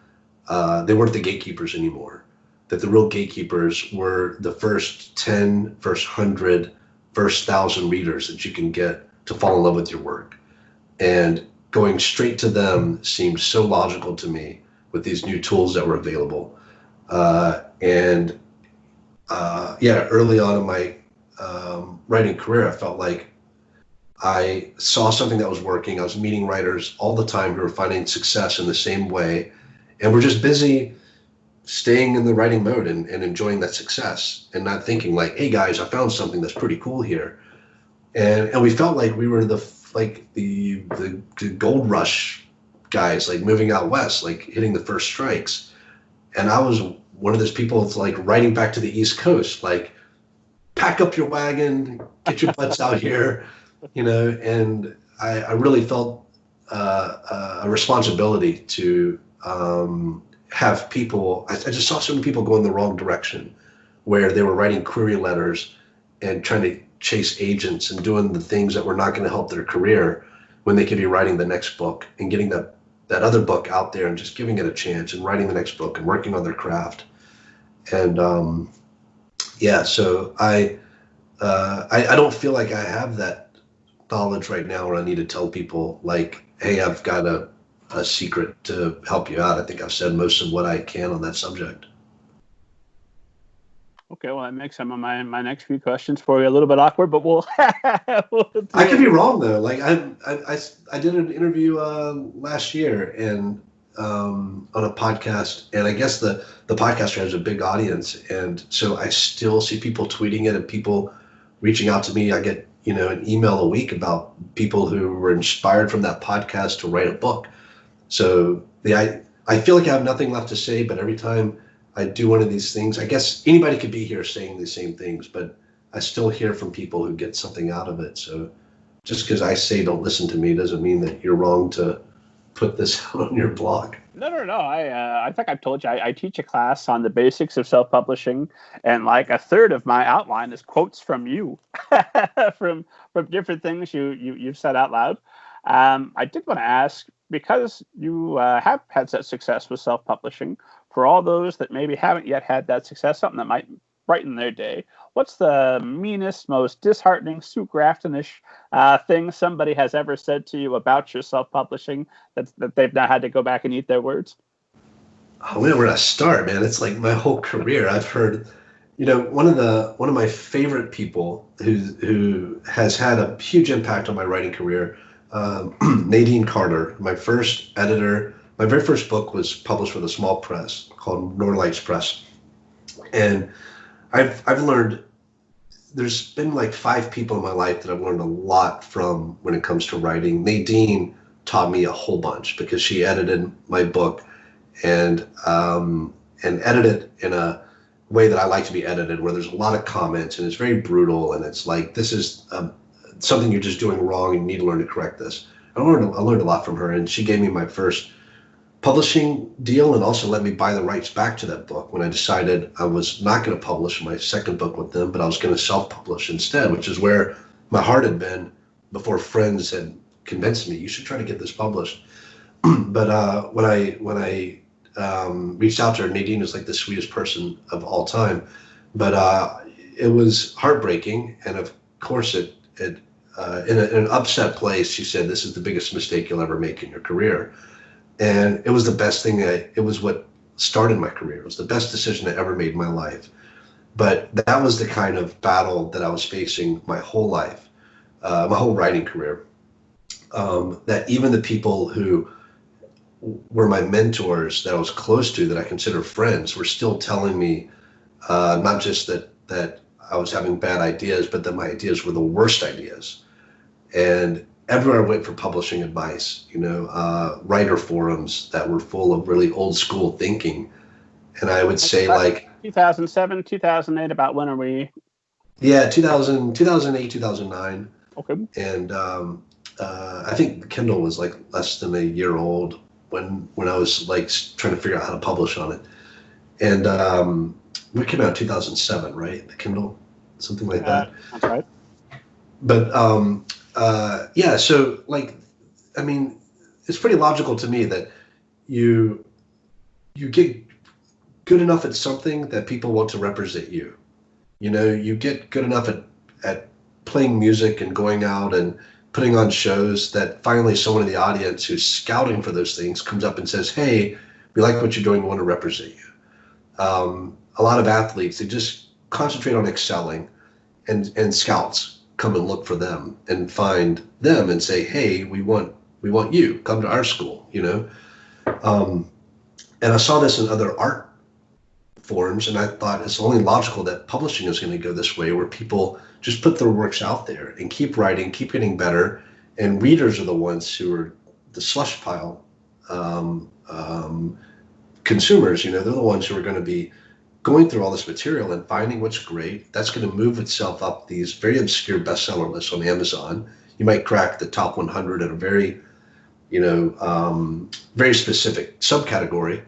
they weren't the gatekeepers anymore. That the real gatekeepers were the first 10, first 100, first 1,000 readers that you can get to fall in love with your work. And going straight to them seemed so logical to me with these new tools that were available. Early on in my writing career, I felt like I saw something that was working. I was meeting writers all the time who were finding success in the same way, and we're just busy staying in the writing mode and enjoying that success and not thinking like, hey guys, I found something that's pretty cool here. And we felt like we were the gold rush guys, like moving out west, like hitting the first strikes. And I was one of those people that's like writing back to the East Coast, like pack up your wagon, get your butts out here, and I really felt a responsibility to have people. I just saw so many people go in the wrong direction, where they were writing query letters and trying to chase agents and doing the things that were not going to help their career, when they could be writing the next book and getting that other book out there and just giving it a chance and writing the next book and working on their craft. And so I don't feel like I have that knowledge right now where I need to tell people like, hey, I've got a secret to help you out. I think I've said most of what I can on that subject. Okay, well, that makes some of my next few questions for you a little bit awkward, but we'll I could be wrong though. Like I did an interview last year and on a podcast, and I guess the podcaster has a big audience, and so I still see people tweeting it and people reaching out to me. I get an email a week about people who were inspired from that podcast to write a book. So I feel like I have nothing left to say, but every time I do one of these things, I guess anybody could be here saying the same things, but I still hear from people who get something out of it. So just because I say don't listen to me doesn't mean that you're wrong to put this out on your blog. No. I think I've told you, I teach a class on the basics of self-publishing, and like a third of my outline is quotes from you, from different things you've said out loud. I did want to ask, because you have had such success with self-publishing, for all those that maybe haven't yet had that success, something that might brighten their day, what's the meanest, most disheartening, Sue Grafton-ish thing somebody has ever said to you about your self-publishing that they've not had to go back and eat their words? Oh, where would I start, man? It's like my whole career. I've heard, one of my favorite people who has had a huge impact on my writing career, Nadine Carter, my first editor. My very first book was published with a small press called Norlights Press. And I've learned, there's been like 5 people in my life that I've learned a lot from when it comes to writing. Nadine taught me a whole bunch because she edited my book and edited in a way that I like to be edited, where there's a lot of comments and it's very brutal, and it's like, this is something you're just doing wrong and you need to learn to correct this. I learned a lot from her, and she gave me my first publishing deal and also let me buy the rights back to that book when I decided I was not going to publish my second book with them, but I was going to self-publish instead, which is where my heart had been before friends had convinced me, you should try to get this published. But when I reached out to her, Nadine is like the sweetest person of all time, but it was heartbreaking. And of course in an upset place, she said, this is the biggest mistake you'll ever make in your career. And it was the best thing it was what started my career. It was the best decision I ever made in my life. But that was the kind of battle that I was facing my whole life, my whole writing career. That even the people who were my mentors that I was close to, that I consider friends, were still telling me not just that I was having bad ideas, but that my ideas were the worst ideas. And everywhere I went for publishing advice, writer forums that were full of really old school thinking. And I would say like 2007, 2008, about when are we? Yeah, 2008, 2009. Okay. And I think Kindle was like less than a year old when I was like trying to figure out how to publish on it. And we came out in 2007, right? The Kindle, something like that. That's right. But yeah, so like, I mean, it's pretty logical to me that you get good enough at something that people want to represent you. You know, you get good enough at playing music and going out and putting on shows that finally someone in the audience who's scouting for those things comes up and says, hey, we like what you're doing, we want to represent you. A lot of athletes, they just concentrate on excelling, and scouts come and look for them and find them and say, hey, we want you, come to our school, you know. And I saw this in other art forms, and I thought it's only logical that publishing is going to go this way, where people just put their works out there and keep writing, keep getting better, and readers are the ones who are the slush pile consumers. You know, they're the ones who are going to be going through all this material and finding what's great. That's going to move itself up these very obscure bestseller lists on Amazon. You might crack the top 100 at a very, you know, very specific subcategory.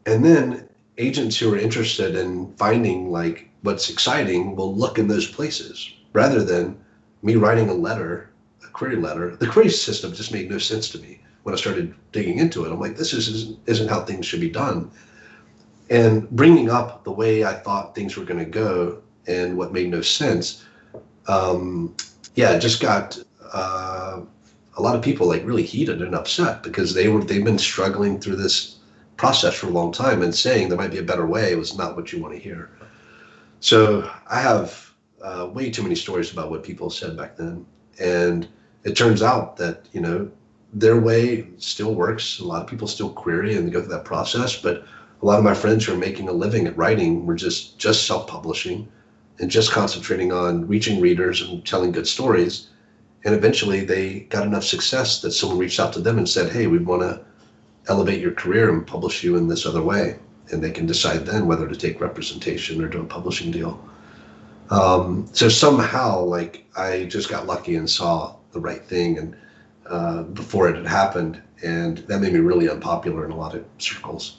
And then agents who are interested in finding like what's exciting will look in those places rather than me writing a letter, a query letter. The query system just made no sense to me when I started digging into it. I'm like, this isn't how things should be done. And bringing up the way I thought things were going to go and what made no sense, it just got a lot of people like really heated and upset because they've been struggling through this process for a long time, and saying there might be a better way was not what you want to hear. So I have way too many stories about what people said back then, and it turns out that, you know, their way still works. A lot of people still query and go through that process, but a lot of my friends who are making a living at writing were just self-publishing and just concentrating on reaching readers and telling good stories. And eventually they got enough success that someone reached out to them and said, hey, we want to elevate your career and publish you in this other way. And they can decide then whether to take representation or do a publishing deal. So somehow, like, I just got lucky and saw the right thing and before it had happened. And that made me really unpopular in a lot of circles.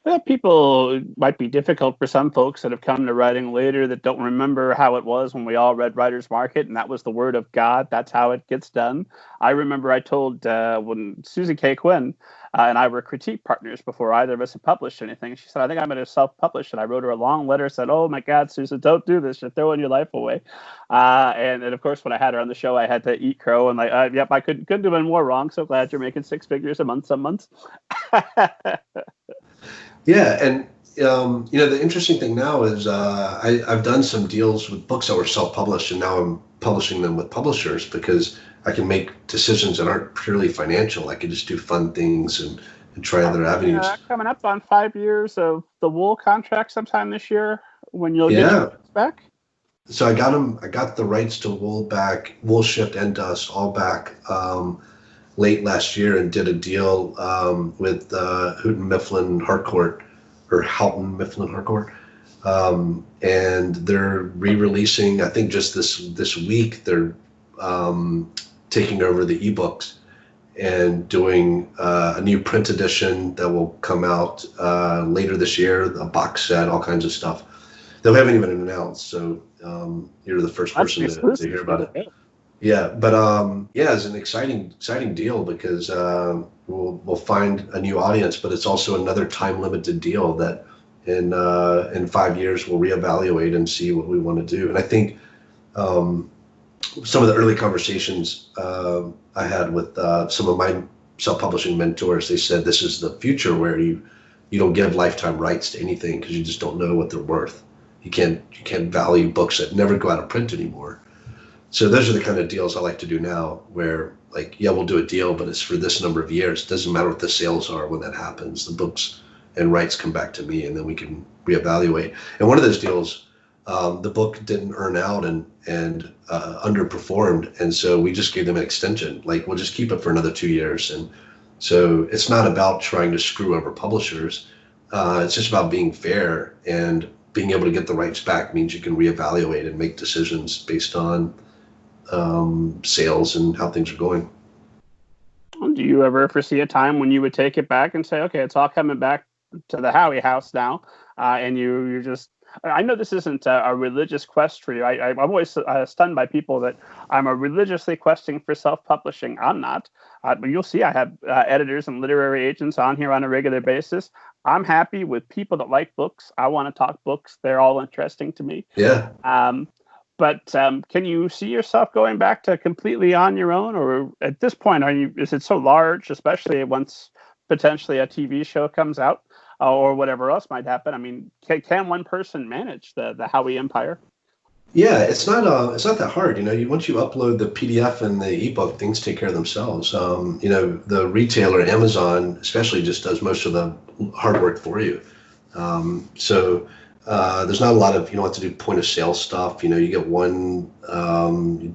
Well, people might be difficult for some folks that have come to writing later that don't remember how it was when we all read Writer's Market, and that was the word of God. That's how it gets done. I remember I told when Susie K. Quinn and I were critique partners before either of us had published anything. She said, I think I'm going to self-publish. And I wrote her a long letter, said, oh my God, Susan, don't do this. You're throwing your life away. And of course, when I had her on the show, I had to eat crow and like, yep, I couldn't have been more wrong. So glad you're making 6 figures a month some months. Yeah, and you know, the interesting thing now is I've done some deals with books that were self-published, and now I'm publishing them with publishers because I can make decisions that aren't purely financial. I can just do fun things and try other avenues. Coming up on 5 years of the wool contract sometime this year when you'll get your rights back. So I got them. I got the rights to wool back, wool shift and dust all back late last year, and did a deal with Houghton Mifflin Harcourt, or Houghton Mifflin Harcourt, and they're re-releasing. I think just this week they're taking over the ebooks and doing a new print edition that will come out later this year. A box set, all kinds of stuff. They haven't even announced, so you're the first person to hear about it. Yeah, but it's an exciting deal because we'll find a new audience, but it's also another time-limited deal that in 5 years we'll reevaluate and see what we want to do. And I think some of the early conversations I had with some of my self-publishing mentors, they said this is the future where you don't give lifetime rights to anything because you just don't know what they're worth. You can't value books that never go out of print anymore. So those are the kind of deals I like to do now where, like, yeah, we'll do a deal, but it's for this number of years. It doesn't matter what the sales are when that happens. The books and rights come back to me, and then we can reevaluate. And one of those deals, the book didn't earn out and underperformed, and so we just gave them an extension. Like, we'll just keep it for another 2 years. And so it's not about trying to screw over publishers. It's just about being fair, and being able to get the rights back means you can reevaluate and make decisions based on sales and how things are going. Do you ever foresee a time when you would take it back and say, okay, it's all coming back to the Howey house now, and you're just, I know this isn't a religious quest for you. I'm always stunned by people that I'm a religiously questing for self-publishing. I'm not, but you'll see I have editors and literary agents on here on a regular basis. I'm happy with people that like books. I want to talk books. They're all interesting to me. Yeah. But can you see yourself going back to completely on your own, or at this point, is it so large, especially once potentially a TV show comes out or whatever else might happen? I mean, can one person manage the Howey empire? Yeah, it's not that hard. Once you upload the PDF and the ebook, things take care of themselves. The retailer, Amazon, especially, just does most of the hard work for you. So there's not a lot of, you don't have to do point of sale stuff. You get one,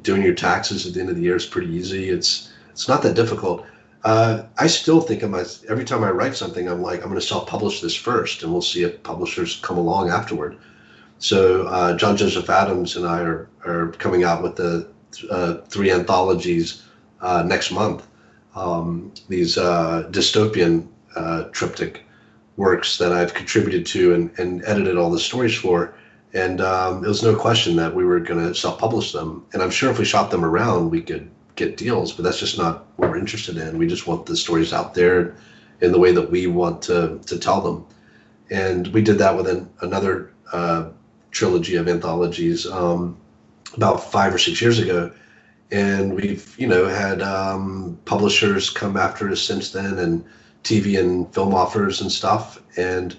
doing your taxes at the end of the year is pretty easy. It's not that difficult. I still think every time I write something, I'm like, I'm going to self-publish this first, and we'll see if publishers come along afterward. So John Joseph Adams and I are coming out with the 3 anthologies next month. These dystopian triptych works that I've contributed to and edited all the stories for. And it was no question that we were going to self-publish them. And I'm sure if we shop them around, we could get deals, but that's just not what we're interested in. We just want the stories out there in the way that we want to tell them. And we did that with another trilogy of anthologies about 5 or 6 years ago. And we've, had publishers come after us since then, and TV and film offers and stuff. And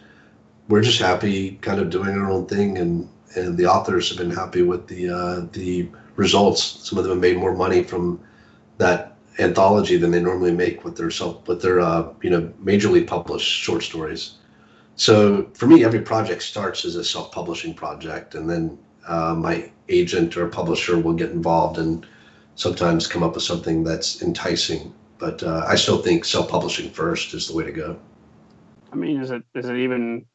we're just happy kind of doing our own thing. And the authors have been happy with the results. Some of them have made more money from that anthology than they normally make with their majorly published short stories. So for me, every project starts as a self-publishing project, and then my agent or publisher will get involved and sometimes come up with something that's enticing. But I still think self-publishing first is the way to go. I mean, is it even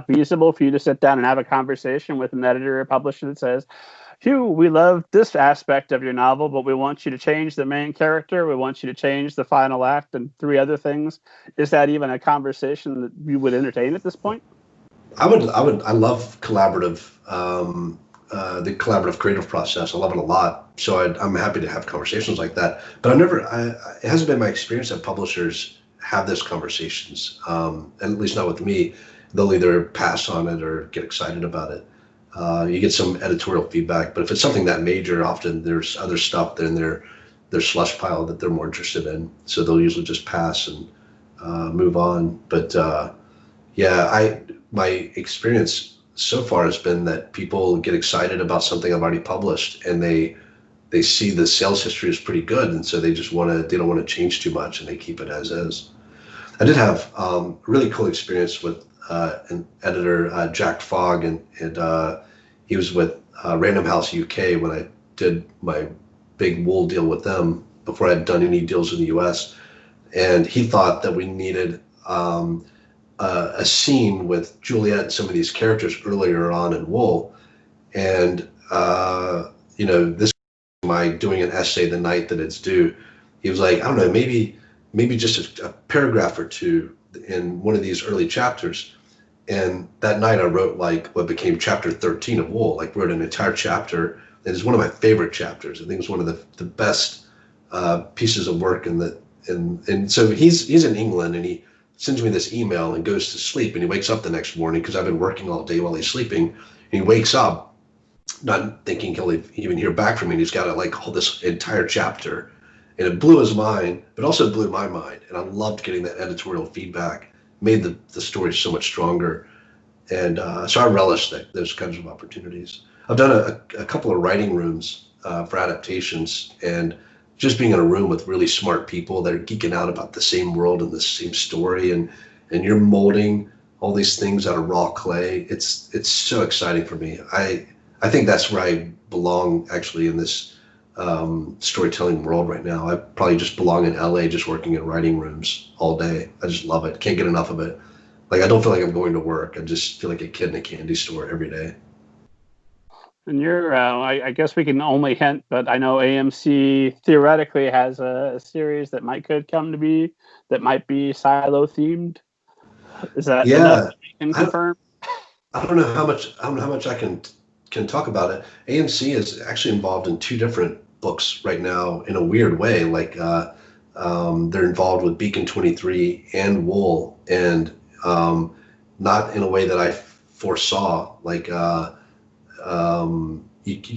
feasible for you to sit down and have a conversation with an editor or publisher that says, Hugh, we love this aspect of your novel, but we want you to change the main character. We want you to change the final act and 3 other things. Is that even a conversation that you would entertain at this point? I love collaborative, the collaborative creative process. I love it a lot. So I'm happy to have conversations like that. But it hasn't been my experience that publishers have those conversations, and at least not with me. They'll either pass on it or get excited about it. You get some editorial feedback, but if it's something that major, often there's other stuff in their slush pile that they're more interested in. So they'll usually just pass and move on. But my experience so far has been that people get excited about something I've already published, and they see the sales history is pretty good, and so they don't want to change too much, and they keep it as is. I did have a really cool experience with an editor, Jack Fogg, and he was with Random House UK when I did my big wool deal with them before I had done any deals in the US. And he thought that we needed a scene with Juliet and some of these characters earlier on in wool. And, this my doing an essay the night that it's due. He was like, I don't know, maybe just a paragraph or 2 in one of these early chapters. And that night I wrote like what became chapter 13 of Wool, like wrote an entire chapter. It's one of my favorite chapters. I think it's one of the best pieces of work and so he's in England, and he sends me this email and goes to sleep, and he wakes up the next morning because I've been working all day while he's sleeping. And he wakes up not thinking he'll even hear back from me, and he's got all this entire chapter. And it blew his mind, but also blew my mind. And I loved getting that editorial feedback. Made the story so much stronger. And so I relish those kinds of opportunities. I've done a couple of writing rooms for adaptations, and just being in a room with really smart people that are geeking out about the same world and the same story, and you're molding all these things out of raw clay. It's so exciting for me. I think that's where I belong actually in this storytelling world right now. I probably just belong in LA, just working in writing rooms all day. I just love it. Can't get enough of it. Like, I don't feel like I'm going to work. I just feel like a kid in a candy store every day. And you're, I guess we can only hint, but I know AMC theoretically has a series that could come to be that might be Silo themed. Is that enough Yeah, that we can I, confirm? I don't know how much I can talk about it. AMC is actually involved in two different books right now in a weird way. Like they're involved with Beacon 23 and Wool, and not in a way that I foresaw. Like you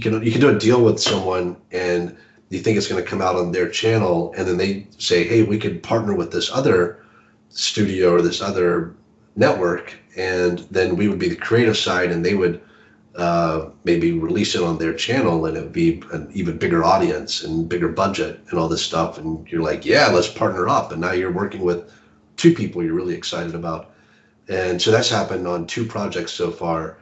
can do a deal with someone and you think it's going to come out on their channel, and then they say, hey, we could partner with this other studio or this other network, and then we would be the creative side, and they would maybe release it on their channel, and it would be an even bigger audience and bigger budget and all this stuff. And you're like, yeah, let's partner up. And now you're working with two people you're really excited about. And so that's happened on two projects so far.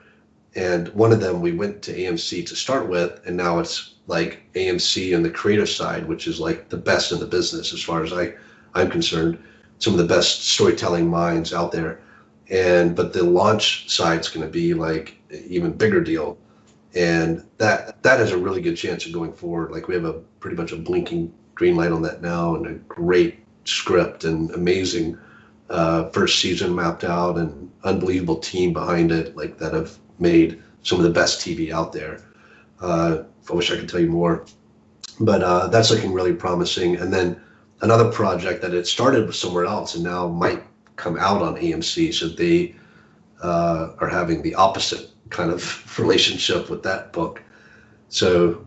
And one of them we went to AMC to start with, and now it's like AMC and the creative side, which is like the best in the business as far as I'm concerned. Some of the best storytelling minds out there. And but the launch side's going to be like an even bigger deal, and that has a really good chance of going forward. Like we have a pretty much a blinking green light on that now, and a great script and amazing first season mapped out, and unbelievable team behind it, like that have made some of the best TV out there. I wish I could tell you more, but that's looking really promising. And then another project that it started with somewhere else and now might come out on AMC, so they are having the opposite kind of relationship with that book. So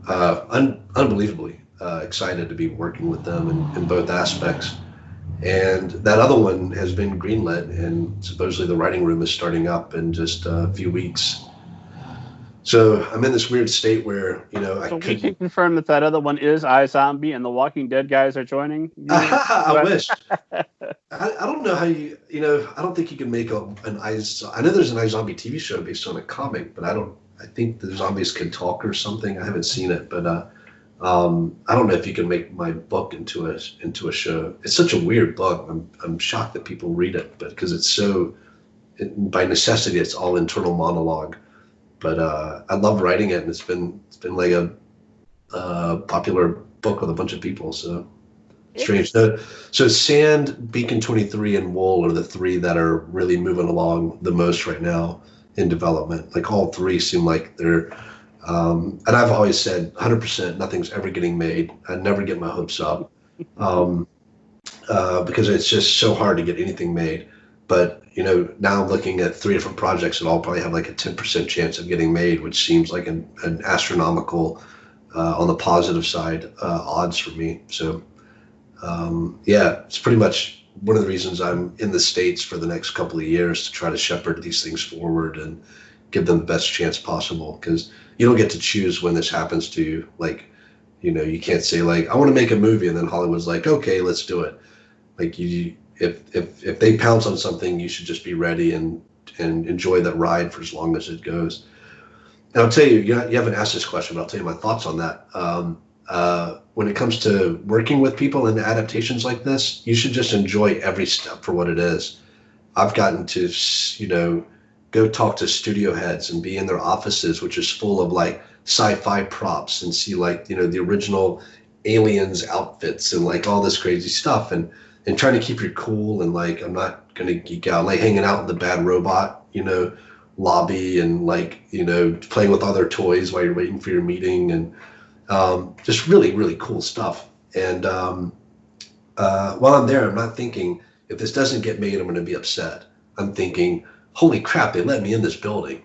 unbelievably excited to be working with them in both aspects. And that other one has been greenlit, and supposedly the writing room is starting up in just a few weeks. So I'm in this weird state where, So we can confirm that other one is iZombie, and the Walking Dead guys are joining. I wish. I don't know how I don't think you can make an I know there's an iZombie TV show based on a comic, but I think the zombies can talk or something. I haven't seen it, but I don't know if you can make my book into a show. It's such a weird book. I'm shocked that people read it, but because it's by necessity, it's all internal monologue. But I love writing it, and it's been like a popular book with a bunch of people. So strange. So Sand, Beacon 23, and Wool are the three that are really moving along the most right now in development. Like all three seem like they're. And I've always said 100% nothing's ever getting made. I never get my hopes up because it's just so hard to get anything made. But now I'm looking at three different projects that all probably have like a 10% chance of getting made, which seems like an astronomical, on the positive side, odds for me. So yeah, it's pretty much one of the reasons I'm in the States for the next couple of years, to try to shepherd these things forward and give them the best chance possible, because you don't get to choose when this happens to you. Like, you can't say like, I want to make a movie, and then Hollywood's like, okay, let's do it. Like if they pounce on something, you should just be ready and enjoy that ride for as long as it goes. And I'll tell you, you haven't asked this question, but I'll tell you my thoughts on that. When it comes to working with people in adaptations like this, you should just enjoy every step for what it is. I've gotten to, go talk to studio heads and be in their offices, which is full of like sci-fi props, and see like, the original aliens outfits and like all this crazy stuff, and trying to keep your cool, and like, I'm not going to geek out, like hanging out in the Bad Robot, lobby, and like, playing with other toys while you're waiting for your meeting, and just really, really cool stuff. And while I'm there, I'm not thinking, if this doesn't get made, I'm going to be upset. I'm thinking, holy crap, they let me in this building.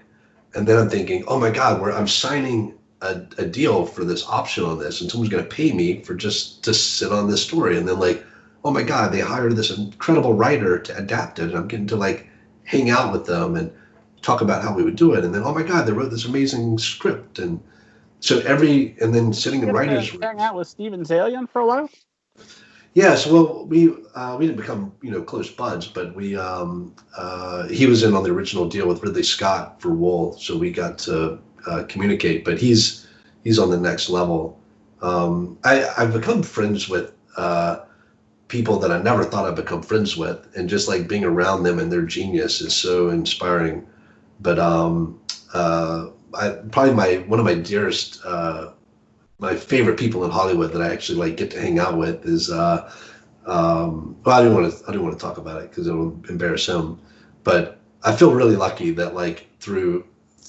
And then I'm thinking, oh my God, I'm signing a deal for this option on this, and someone's going to pay me for just to sit on this story. And then like, oh my God, they hired this incredible writer to adapt it, and I'm getting to like hang out with them and talk about how we would do it. And then, oh my God, they wrote this amazing script. And so and then sitting in writers' rooms. Hang out with Steven Zalian for a while? Yes, well, we didn't become close buds, but he was in on the original deal with Ridley Scott for Wool, so we got to communicate. But he's on the next level. I've become friends with people that I never thought I'd become friends with, and just like being around them and their genius is so inspiring. But probably one of my dearest, my favorite people in Hollywood that I actually like get to hang out with is well, I didn't want to talk about it because it'll embarrass him, but I feel really lucky that like through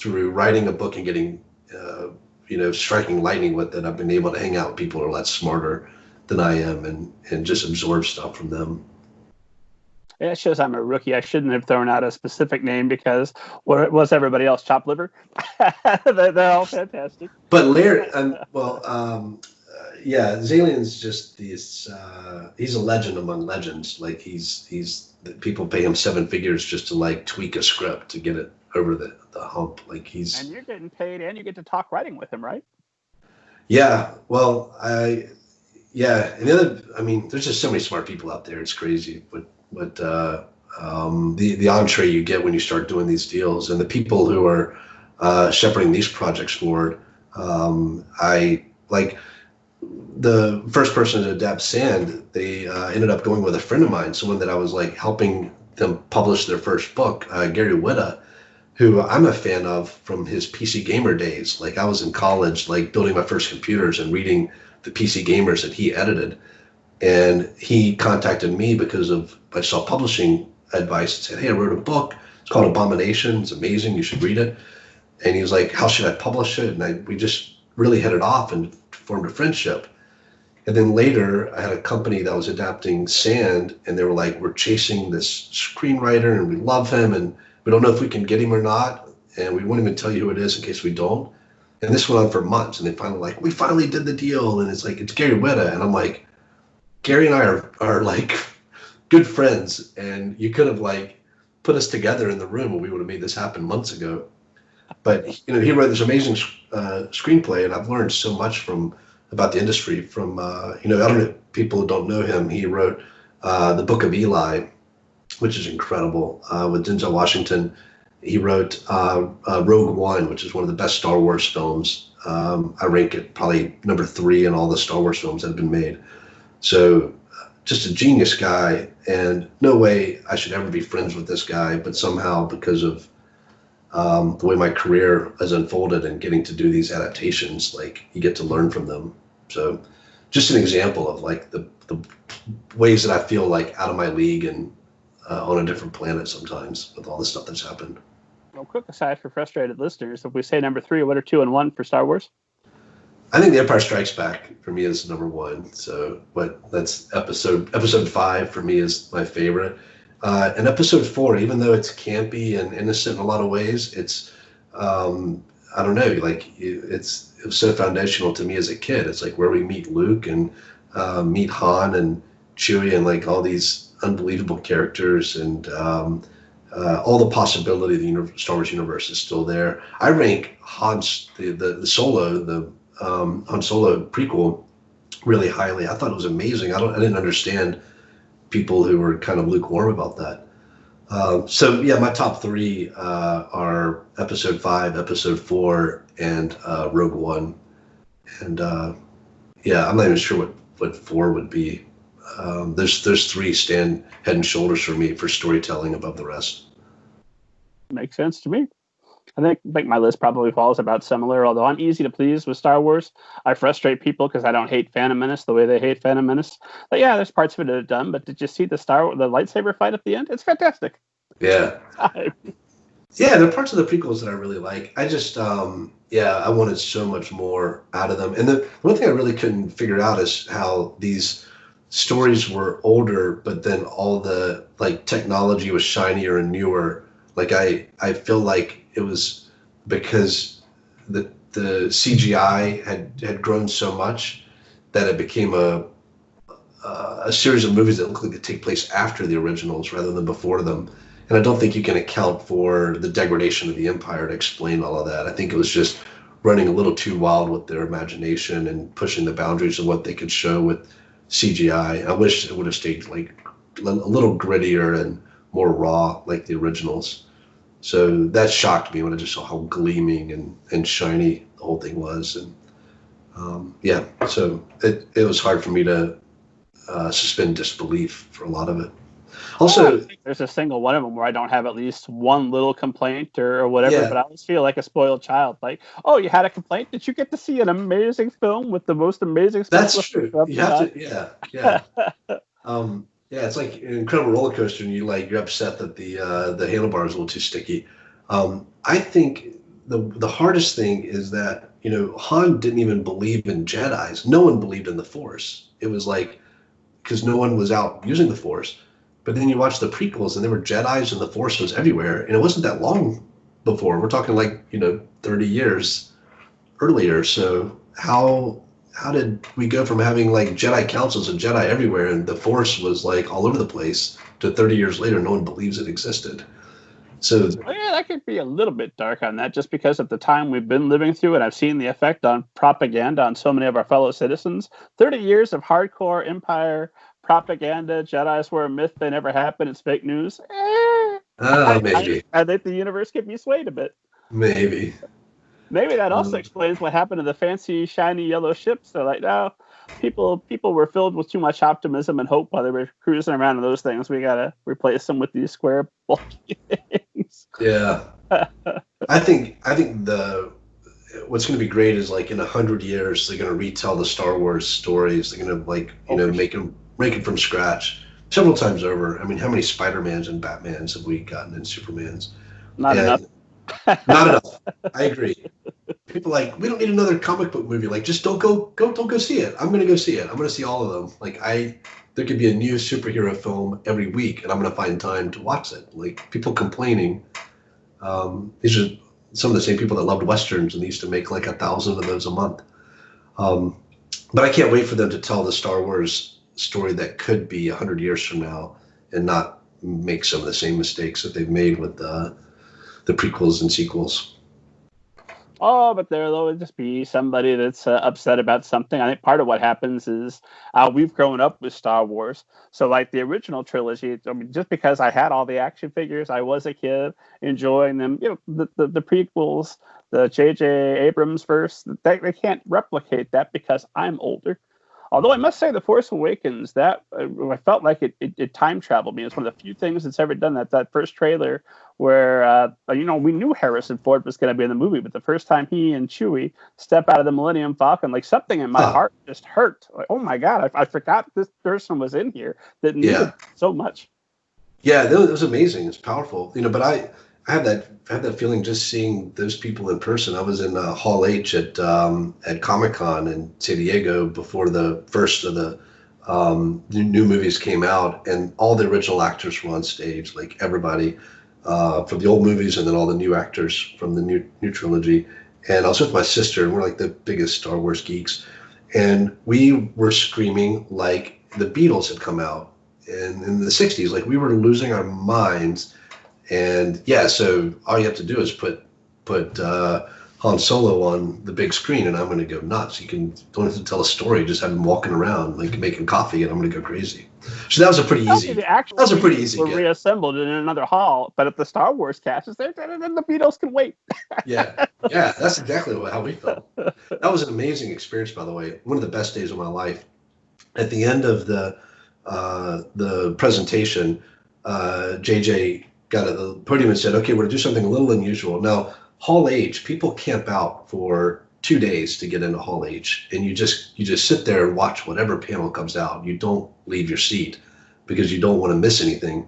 writing a book and getting striking lightning with it, I've been able to hang out with people who are a lot smarter than I am and just absorb stuff from them. It shows I'm a rookie. I shouldn't have thrown out a specific name because what was everybody else? Chopped liver? They're all fantastic. But Larry, yeah, Zalian's just these. He's a legend among legends. Like people pay him 7 figures just to like tweak a script to get it over the hump. Like and you're getting paid, and you get to talk writing with him, right? Yeah. Well, and the other. I mean, there's just so many smart people out there. It's crazy. But the entree you get when you start doing these deals, and the people who are shepherding these projects forward. I like. The first person to adapt Sand, they ended up going with a friend of mine, someone that I was like helping them publish their first book, Gary Whitta, who I'm a fan of from his PC Gamer days. Like I was in college, like building my first computers and reading the PC Gamers that he edited. And he contacted me because of my self-publishing advice and said, hey, I wrote a book. It's called Abomination. It's amazing. You should read it. And he was like, how should I publish it? And we just really hit it off and formed a friendship. And then later I had a company that was adapting Sand, and they were like, we're chasing this screenwriter and we love him and we don't know if we can get him or not. And we won't even tell you who it is in case we don't. And this went on for months, and they we finally did the deal. And it's like, it's Gary Whitta. And I'm like, Gary and I are like good friends, and you could have like put us together in the room and we would have made this happen months ago. But he wrote this amazing screenplay, and I've learned so much about the industry from I don't know, people who don't know him. He wrote the Book of Eli, which is incredible, with Denzel Washington. He wrote Rogue One, which is one of the best Star Wars films. I rank it probably number 3 in all the Star Wars films that have been made. So just a genius guy, and no way I should ever be friends with this guy, but somehow because of the way my career has unfolded and getting to do these adaptations, like you get to learn from them. So just an example of like the ways that I feel like out of my league and on a different planet sometimes with all the stuff that's happened. Well, quick aside for frustrated listeners, if we say number 3, what are 2 and 1 for Star Wars? I think The Empire Strikes Back for me is number 1. So that's episode 5 for me is my favorite. And episode 4, even though it's campy and innocent in a lot of ways, it's I don't know, like it was so foundational to me as a kid. It's like where we meet Luke and meet Han and Chewie and like all these unbelievable characters, and all the possibility of the Star Wars universe is still there. I rank Han's the Solo, the Han Solo prequel really highly. I thought it was amazing. I didn't understand people who were kind of lukewarm about that. So yeah, my top 3 are episode 5, episode 4, and Rogue One. And yeah, I'm not even sure what 4 would be. There's 3 stand head and shoulders for me for storytelling above the rest. Makes sense to me. I think my list probably falls about similar, although I'm easy to please with Star Wars. I frustrate people because I don't hate Phantom Menace the way they hate Phantom Menace. But yeah, there's parts of it that are dumb, but did you see the lightsaber fight at the end? It's fantastic. Yeah. Yeah, there are parts of the prequels that I really like. I just, I wanted so much more out of them. And the one thing I really couldn't figure out is how these stories were older, but then all the like technology was shinier and newer. Like I feel like it was because the CGI had grown so much that it became a series of movies that look like they take place after the originals rather than before them. And I don't think you can account for the degradation of the Empire to explain all of that. I think it was just running a little too wild with their imagination and pushing the boundaries of what they could show with CGI. I wish it would have stayed like a little grittier and more raw like the originals. So that shocked me when I just saw how gleaming and shiny the whole thing was. And so it was hard for me to suspend disbelief for a lot of it. Also, there's a single one of them where I don't have at least one little complaint or whatever, yeah, but I always feel like a spoiled child. Like, oh, you had a complaint? Did you get to see an amazing film with the most amazing that's special true. effects You have to, yeah. Yeah, it's like an incredible roller coaster, and you're upset that the handlebars are a little too sticky. I think the hardest thing is that Han didn't even believe in Jedi's. No one believed in the Force. It was like because no one was out using the Force. But then you watch the prequels, and there were Jedi's, and the Force was everywhere, and it wasn't that long before. We're talking 30 years earlier. So how did we go from having like Jedi councils and Jedi everywhere, and the Force was like all over the place, to 30 years later, no one believes it existed? So yeah, that could be a little bit dark on that, just because of the time we've been living through, and I've seen the effect on propaganda on so many of our fellow citizens. 30 years of hardcore Empire propaganda, Jedi's were a myth, they never happened, it's fake news. maybe, I think the universe could be swayed a bit. maybe. Maybe that also explains what happened to the fancy, shiny yellow ships. They're like, no, people were filled with too much optimism and hope while they were cruising around in those things. We gotta replace them with these square, bulky things. Yeah, I think what's going to be great is like in 100 years they're going to retell the Star Wars stories. They're going to make them from scratch several times over. I mean, how many Spider-Mans and Batmans have we gotten, and Supermans? Not enough. Not enough. I agree. People like, we don't need another comic book movie. Like, just don't go see it. I'm gonna go see it. I'm gonna see all of them. Like, there could be a new superhero film every week, and I'm gonna find time to watch it. Like, people complaining. These are some of the same people that loved westerns, and they used to make like 1,000 of those a month. But I can't wait for them to tell the Star Wars story that could be 100 years from now, and not make some of the same mistakes that they've made with the prequels and sequels. Oh, but there'll always just be somebody that's upset about something. I think part of what happens is we've grown up with Star Wars. So like the original trilogy, I mean, just because I had all the action figures, I was a kid enjoying them. The prequels, the J.J. Abrams verse, they can't replicate that because I'm older. Although I must say, The Force Awakens, that I felt like it time traveled me. It's one of the few things that's ever done that. That first trailer where, we knew Harrison Ford was going to be in the movie, but the first time he and Chewie step out of the Millennium Falcon, like something in my heart just hurt. Like, oh my God, I forgot this person was in here that needed so much. Yeah, that was amazing. It's powerful, but I had that feeling just seeing those people in person. I was in Hall H at Comic-Con in San Diego before the first of the new movies came out, and all the original actors were on stage, like everybody from the old movies, and then all the new actors from the new trilogy. And I was with my sister, and we're like the biggest Star Wars geeks, and we were screaming like the Beatles had come out in the 60s. Like, we were losing our minds. And yeah, so all you have to do is put Han Solo on the big screen, and I'm going to go nuts. Don't have to tell a story; just have him walking around, like making coffee, and I'm going to go crazy. So that was a pretty easy. That was a pretty easy. Were reassembled in another hall, but if the Star Wars cast is there, then the Beatles can wait. yeah, that's exactly how we felt. That was an amazing experience, by the way. One of the best days of my life. At the end of the presentation, JJ got at the podium and said, okay, we're going to do something a little unusual. Now, Hall H, people camp out for 2 days to get into Hall H, and you just sit there and watch whatever panel comes out. You don't leave your seat because you don't want to miss anything.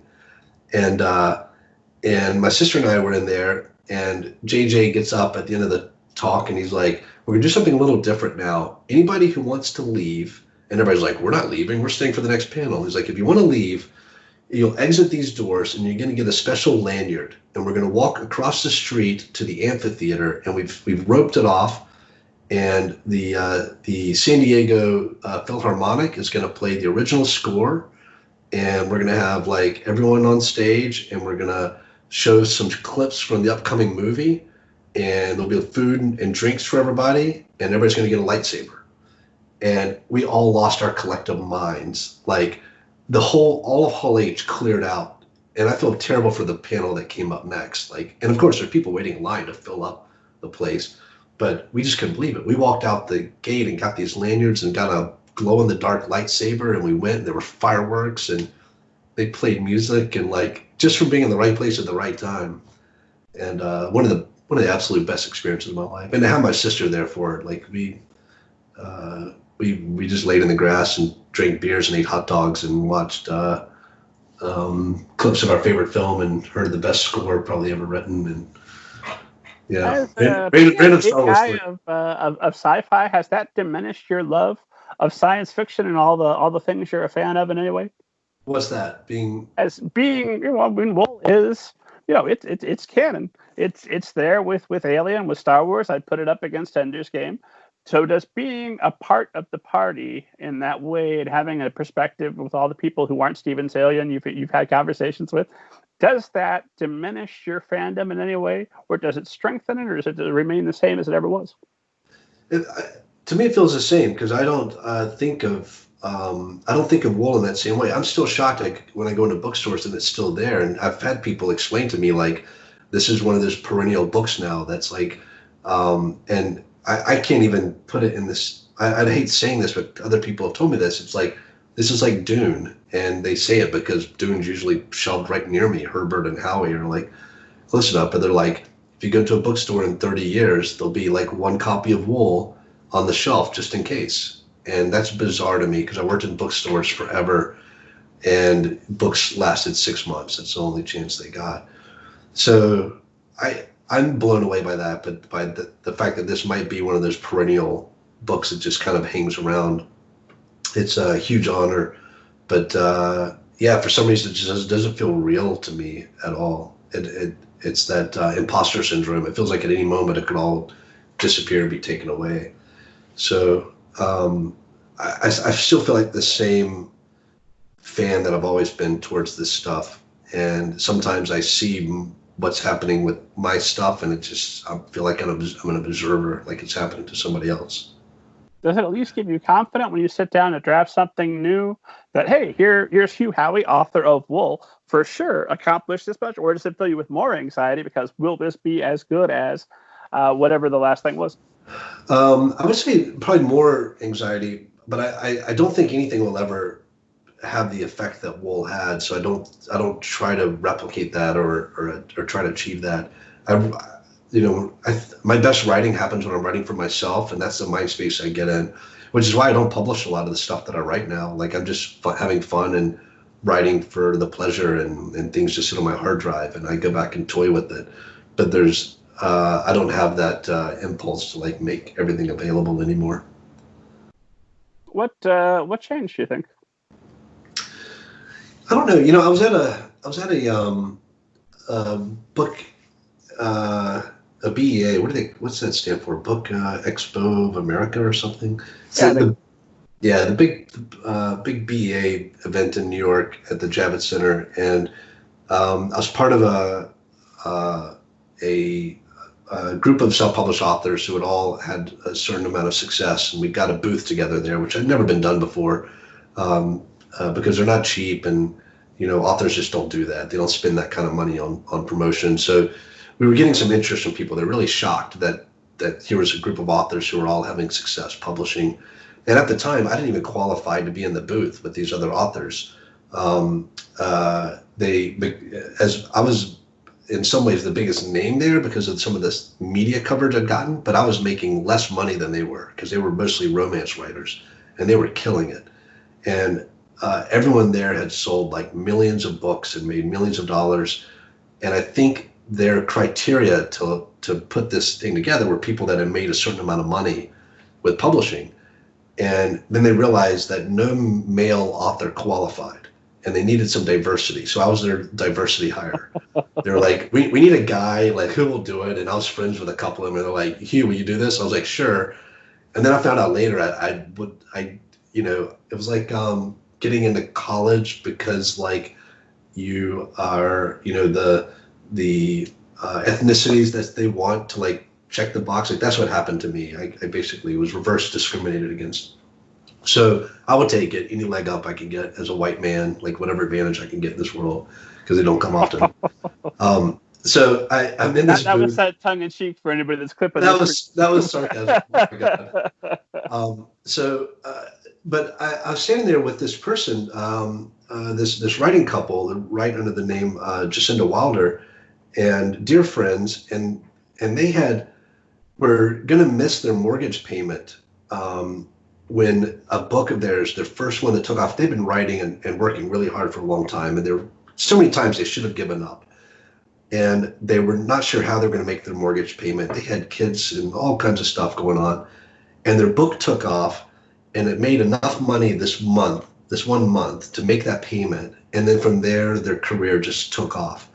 And my sister and I were in there, and JJ gets up at the end of the talk, and he's like, we're going to do something a little different now. Anybody who wants to leave, and everybody's like, we're not leaving, we're staying for the next panel. He's like, if you want to leave, you'll exit these doors, and you're going to get a special lanyard, and we're going to walk across the street to the amphitheater, and we've roped it off, and the San Diego Philharmonic is going to play the original score, and we're going to have like everyone on stage, and we're going to show some clips from the upcoming movie, and there'll be food and drinks for everybody, and everybody's going to get a lightsaber. And we all lost our collective minds. Like, all of Hall H cleared out, and I feel terrible for the panel that came up next. Like, and of course there's people waiting in line to fill up the place, but we just couldn't believe it. We walked out the gate and got these lanyards and got a glow in the dark lightsaber, and we went, and there were fireworks, and they played music, and like just from being in the right place at the right time. And one of the absolute best experiences of my life. And to have my sister there for it, like we just laid in the grass and drank beers and ate hot dogs and watched clips of our favorite film and heard the best score probably ever written. And yeah, Being a random big Star Wars guy story. of sci-fi, has that diminished your love of science fiction and all the things you're a fan of in any way? What's that? Being As being, I mean, Wool is, it's canon. It's there with Alien, with Star Wars. I'd put it up against Ender's Game. So does being a part of the party in that way and having a perspective with all the people who aren't Steven Salian you've had conversations with, does that diminish your fandom in any way, or does it strengthen it, or does it remain the same as it ever was? to me, it feels the same because I don't think of wool in that same way. I'm still shocked when I go into bookstores and it's still there. And I've had people explain to me like, this is one of those perennial books now. That's like, and I can't even put it in this. I'd hate saying this, but other people have told me this. It's like, this is like Dune, and they say it because Dune's usually shelved right near me. Herbert and Howey are like close enough, but they're like, if you go to a bookstore in 30 years, there'll be like one copy of Wool on the shelf just in case. And that's bizarre to me because I worked in bookstores forever and books lasted 6 months. That's the only chance they got. So I'm blown away by that, but by the fact that this might be one of those perennial books that just kind of hangs around. It's a huge honor, but yeah, for some reason it just doesn't feel real to me at all. It's that imposter syndrome. It feels like at any moment it could all disappear and be taken away. So I still feel like the same fan that I've always been towards this stuff. And sometimes I see what's happening with my stuff, and I feel like I'm an observer, like it's happening to somebody else. Does it at least give you confidence when you sit down to draft something new that, hey, here's Hugh Howey, author of Wool, for sure accomplished this much? Or does it fill you with more anxiety because will this be as good as whatever the last thing was? I would say probably more anxiety, but I don't think anything will ever have the effect that Wool had. So I don't try to replicate that or try to achieve that. My best writing happens when I'm writing for myself, and that's the mind space I get in, which is why I don't publish a lot of the stuff that I write now. Like I'm just having fun and writing for the pleasure, and things just sit on my hard drive, and I go back and toy with it. But I don't have that impulse to like make everything available anymore. What changed, do you think? I don't know. I was at a book. A BEA, what's that stand for? Book Expo of America or something? The big BEA event in New York at the Javits Center, and I was part of a group of self-published authors who had all had a certain amount of success, and we got a booth together there, which had never been done before, because they're not cheap, and authors just don't do that. They don't spend that kind of money on promotion. So we were getting some interest from people. They're really shocked that here was a group of authors who were all having success publishing. And at the time, I didn't even qualify to be in the booth with these other authors. As I was in some ways the biggest name there because of some of this media coverage I'd gotten, but I was making less money than they were because they were mostly romance writers and they were killing it. And everyone there had sold like millions of books and made millions of dollars. And I think their criteria to put this thing together were people that had made a certain amount of money with publishing. And then they realized that no male author qualified and they needed some diversity. So I was their diversity hire. They were like, we need a guy like who will do it. And I was friends with a couple of them and they're like, Hugh, will you do this? I was like, sure. And then I found out later it was like getting into college because like you are, the ethnicities that they want to like check the box. Like that's what happened to me. I basically was reverse discriminated against. So I would take it, any leg up I can get as a white man, like whatever advantage I can get in this world, because they don't come often. So I'm in this. That was that tongue in cheek for anybody that's clipping. That was sarcasm. Oh my God. But I was standing there with this person this writing couple that write under the name Jacinda Wilder, and dear friends, and they were going to miss their mortgage payment when a book of theirs, their first one that took off, they've been writing and working really hard for a long time, and there were so many times they should have given up. And they were not sure how they were going to make their mortgage payment. They had kids and all kinds of stuff going on. And their book took off, and it made enough money this 1 month, to make that payment. And then from there, their career just took off.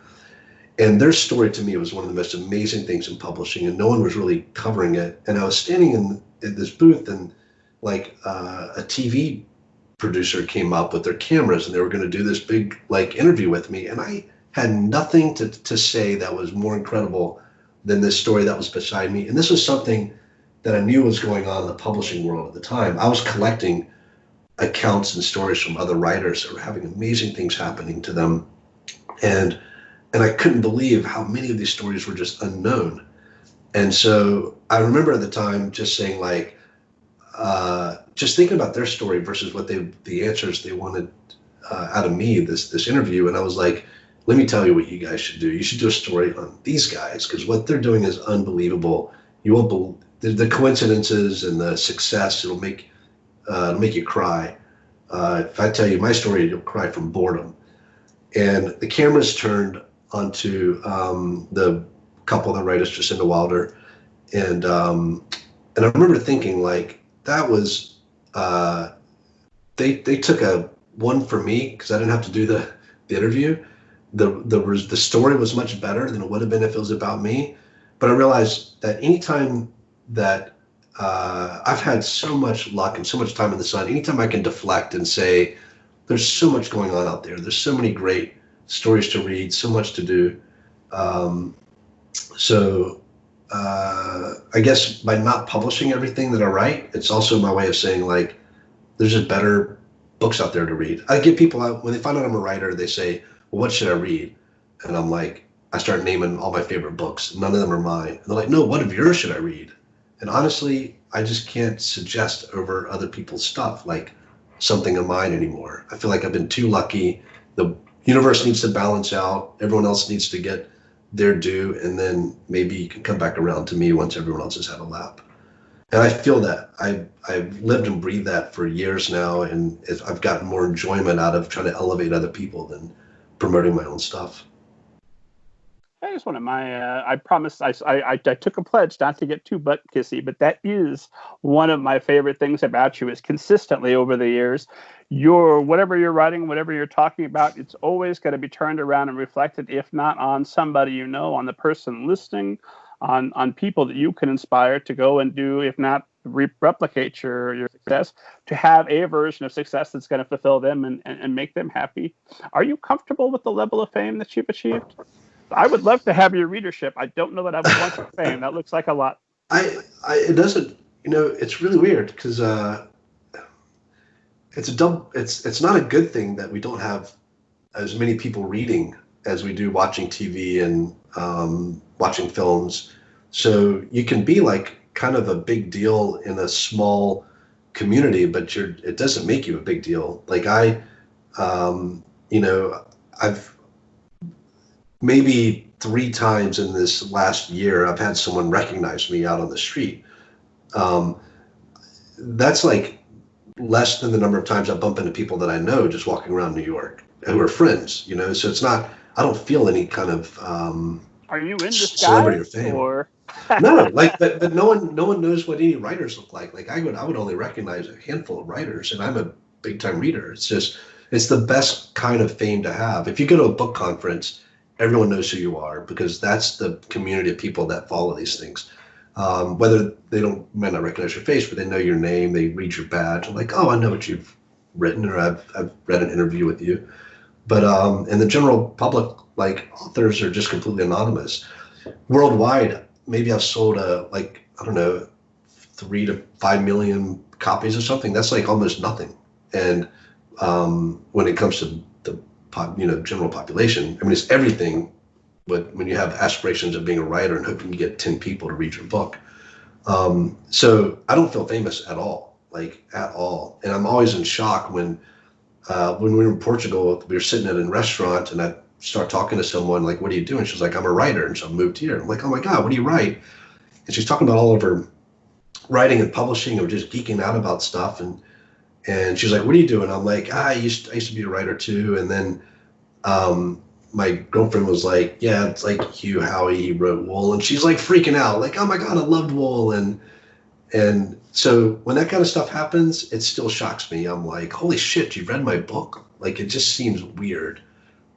And their story to me was one of the most amazing things in publishing, and no one was really covering it. And I was standing in this booth, and like a TV producer came up with their cameras, and they were going to do this big like interview with me. And I had nothing to say that was more incredible than this story that was beside me. And this was something that I knew was going on in the publishing world at the time. I was collecting accounts and stories from other writers that were having amazing things happening to them. And I couldn't believe how many of these stories were just unknown. And so I remember at the time just saying, like, just thinking about their story versus what the answers they wanted out of me, this interview. And I was like, let me tell you what you guys should do. You should do a story on these guys, because what they're doing is unbelievable. You won't believe the coincidences and the success. It'll make you cry. If I tell you my story, you'll cry from boredom. And the cameras turned onto the couple that write us, Jacinda Wilder, and I remember thinking, like, that was they took a one for me, because I didn't have to do the interview. The story was much better than it would have been if it was about me. But I realized that anytime that I've had so much luck and so much time in the sun, anytime I can deflect and say, there's so much going on out there. There's so many great stories to read, so much to do. So I guess by not publishing everything that I write, it's also my way of saying, like, there's just better books out there to read. I give people out, when they find out I'm a writer, they say, well, what should I read? And I'm like, I start naming all my favorite books. None of them are mine. And they're like, no, what of yours should I read? And honestly, I just can't suggest over other people's stuff, like something of mine anymore. I feel like I've been too lucky. The universe needs to balance out. Everyone else needs to get their due. And then maybe you can come back around to me once everyone else has had a lap. And I feel that I've lived and breathed that for years now. And I've gotten more enjoyment out of trying to elevate other people than promoting my own stuff. I just wanted I promised, I took a pledge not to get too butt kissy, but that is one of my favorite things about you, is consistently over the years, whatever you're writing, whatever you're talking about, it's always going to be turned around and reflected, if not on somebody you know, on the person listening, on people that you can inspire to go and do, if not replicate your success, to have a version of success that's going to fulfill them and make them happy. Are you comfortable with the level of fame that you've achieved? I would love to have your readership. I don't know that I would want your fame. That looks like a lot. It doesn't, it's really weird, because it's not a good thing that we don't have as many people reading as we do watching TV and watching films. So you can be like kind of a big deal in a small community, but it doesn't make you a big deal. Like I've maybe 3 times in this last year, I've had someone recognize me out on the street. That's like less than the number of times I bump into people that I know just walking around New York who are friends, so it's not, I don't feel any kind of are you in disguise, celebrity or fame. Or no, but no one knows what any writers look like. Like I would only recognize a handful of writers, and I'm a big time reader. It's the best kind of fame to have. If you go to a book conference, everyone knows who you are, because that's the community of people that follow these things. Whether they might not recognize your face, but they know your name, they read your badge, and like, oh, I know what you've written, or I've read an interview with you. But in the general public, like, authors are just completely anonymous. Worldwide, maybe I've sold 3 to 5 million copies or something. That's like almost nothing. And when it comes to the general population, I mean, it's everything. But when you have aspirations of being a writer and hoping you get 10 people to read your book. So I don't feel famous at all, like at all. And I'm always in shock when when we were in Portugal, we were sitting at a restaurant, and I start talking to someone like, "What are you doing?" She's like, "I'm a writer," and so I moved here. I'm like, "Oh my God, what do you write?" And she's talking about all of her writing and publishing, or just geeking out about stuff, and she's like, "What are you doing?" I'm like, "I used to be a writer too," and then my girlfriend was like, "Yeah, it's like Hugh Howey, he wrote Wool," and she's like freaking out, like, "Oh my God, I loved Wool," and so when that kind of stuff happens, it still shocks me. I'm like, "Holy shit, you read my book?" Like, it just seems weird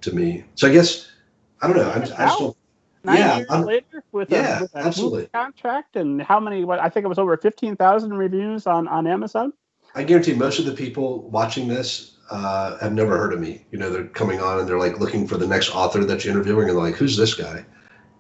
to me. So I guess I don't know. I just don't. 9 years later with Yeah, a movie absolutely. contract, and how many? What I think it was over 15,000 reviews on Amazon. I guarantee most of the people watching this have never heard of me. You know, they're coming on and they're like looking for the next author that you're interviewing, and they're like, "Who's this guy?"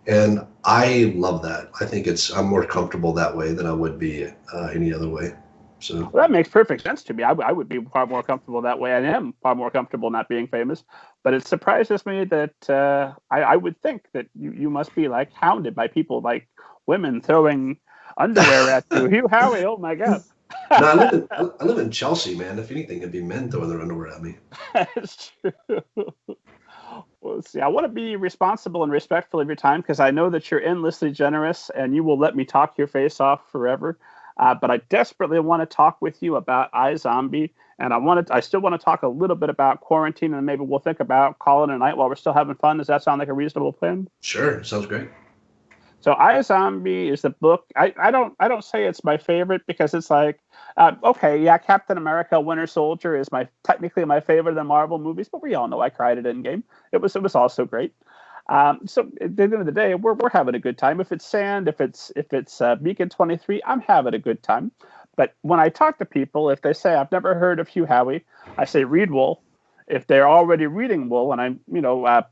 And I love that. I think I'm more comfortable that way than I would be any other way. So Well, that makes perfect sense to me. I would be far more comfortable that way. I am far more comfortable not being famous. But it surprises me that I would think that you must be like hounded by people, like women throwing underwear at you. Hugh Howey, oh my God. no, I live in Chelsea, man. If anything, it'd be men throwing their underwear at me. That's true. Well, let's see. I want to be responsible and respectful of your time because I know that you're endlessly generous and you will let me talk your face off forever. But I desperately want to talk with you about iZombie, and I still want to talk a little bit about quarantine, and maybe we'll think about calling it a night while we're still having fun. Does that sound like a reasonable plan? Sure, sounds great. So iZombie is the book. I don't say it's my favorite because it's like okay, yeah, Captain America: Winter Soldier is technically my favorite of the Marvel movies, but we all know I cried at Endgame. It was also great. So at the end of the day, we're having a good time. If it's sand, if it's Beacon 23, I'm having a good time. But when I talk to people, if they say I've never heard of Hugh Howey, I say read Wool. If they're already reading Wool, and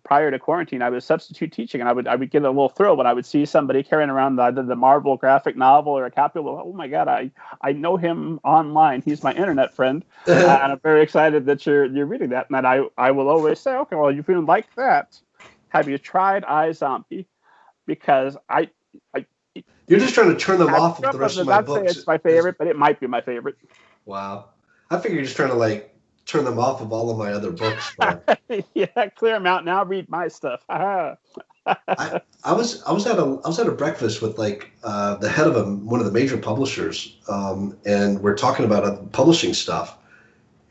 prior to quarantine, I was substitute teaching, and I would get a little thrill when I would see somebody carrying around either the Marvel graphic novel or a copy of, oh my God, I know him online. He's my internet friend, and I'm very excited that you're reading that. And then I will always say, okay, well, if you like that, have you tried iZombie? Because I You're just trying to turn them I off of the rest of my not say books. it's my favorite, but it might be my favorite. Wow. I figure you're just trying to like turn them off of all of my other books, but Yeah, clear them out now. Read my stuff. I was at a breakfast with like the head of one of the major publishers, and we're talking about publishing stuff.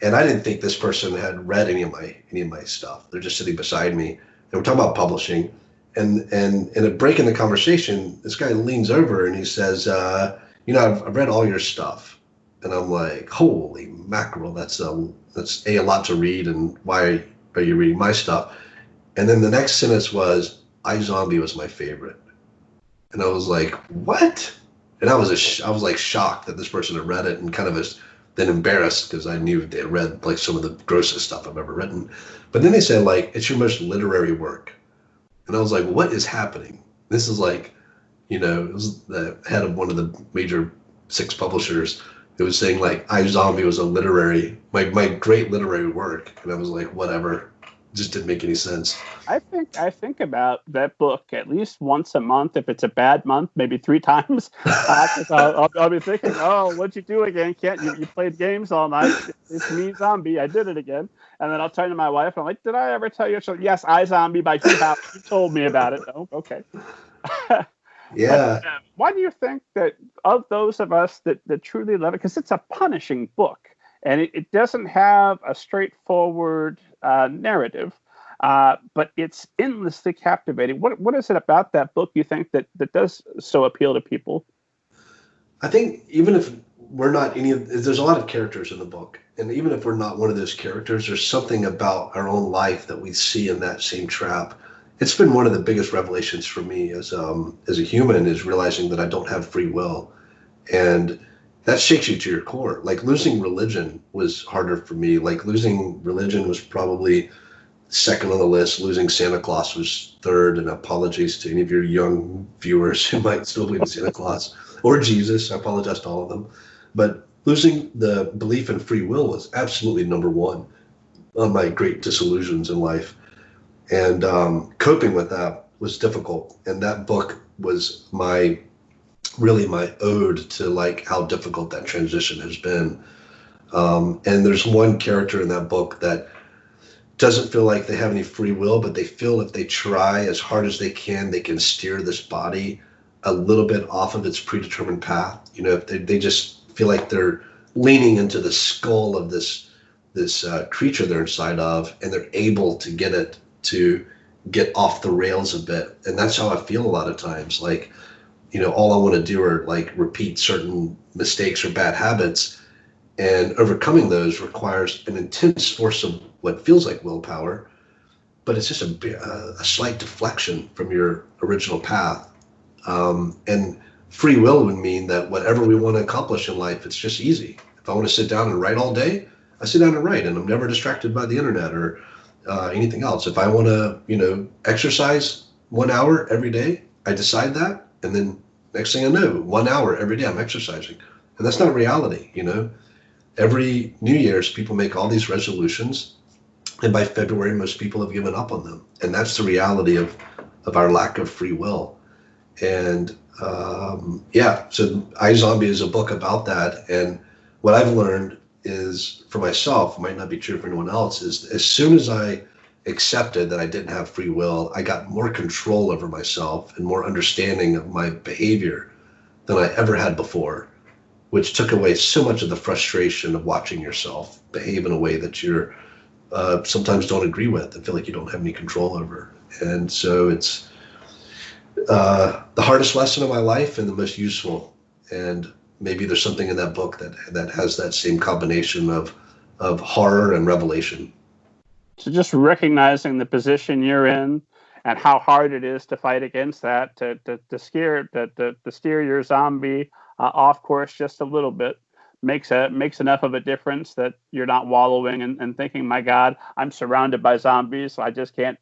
And I didn't think this person had read any of my stuff. They're just sitting beside me, and we're talking about publishing. And in a break in the conversation, this guy leans over and he says, I've read all your stuff. And I'm like, holy mackerel, that's a lot to read, and why are you reading my stuff? And then the next sentence was, iZombie was my favorite. And I was like, what? And I was like shocked that this person had read it, and kind of then embarrassed because I knew they had read like some of the grossest stuff I've ever written. But then they said, like, it's your most literary work. And I was like, what is happening? This is like, it was the head of one of the major 6 publishers. It was saying like iZombie was my great literary work. And I was like, whatever. It just didn't make any sense. I think about that book at least once a month. If it's a bad month, maybe 3 times. 'Cause I'll be thinking, oh, what'd you do again? Can't you played games all night? It's me, zombie. I did it again. And then I'll turn to my wife. And I'm like, did I ever tell you? So yes, iZombie by Hugh Howey. You told me about it. Oh, okay. Yeah. But why do you think that of those of us that truly love it, because it's a punishing book and it doesn't have a straightforward narrative, but it's endlessly captivating. What is it about that book you think that does so appeal to people? I think even if we're not there's a lot of characters in the book. And even if we're not one of those characters, there's something about our own life that we see in that same trap. It's been one of the biggest revelations for me as a human, is realizing that I don't have free will. And that shakes you to your core. Like losing religion was harder for me. Like losing religion was probably second on the list. Losing Santa Claus was third. And apologies to any of your young viewers who might still believe in Santa Claus or Jesus. I apologize to all of them. But losing the belief in free will was absolutely number one on my great disillusions in life. And coping with that was difficult. And that book was really my ode to like how difficult that transition has been. And there's one character in that book that doesn't feel like they have any free will, but they feel if they try as hard as they can steer this body a little bit off of its predetermined path. If they just feel like they're leaning into the skull of this creature they're inside of, and they're able to get it to get off the rails a bit. And that's how I feel a lot of times. Like, all I want to do are like repeat certain mistakes or bad habits, and overcoming those requires an intense force of what feels like willpower, but it's just a slight deflection from your original path. And free will would mean that whatever we want to accomplish in life, it's just easy. If I want to sit down and write all day, I sit down and write, and I'm never distracted by the internet or anything else. If I want to, exercise 1 hour every day, I decide that, and then next thing I know, 1 hour every day I'm exercising. And that's not reality. Every New Year's, people make all these resolutions, and by February, most people have given up on them. And that's the reality of our lack of free will. And so iZombie is a book about that. And what I've learned is, for myself, might not be true for anyone else, is as soon as I accepted that I didn't have free will, I got more control over myself and more understanding of my behavior than I ever had before, which took away so much of the frustration of watching yourself behave in a way that you're sometimes don't agree with and feel like you don't have any control over. And so it's the hardest lesson of my life and the most useful. And maybe there's something in that book that has that same combination of horror and revelation. So just recognizing the position you're in and how hard it is to fight against that, to steer your zombie off course just a little bit, makes enough of a difference that you're not wallowing and thinking, my God, I'm surrounded by zombies, so I just can't.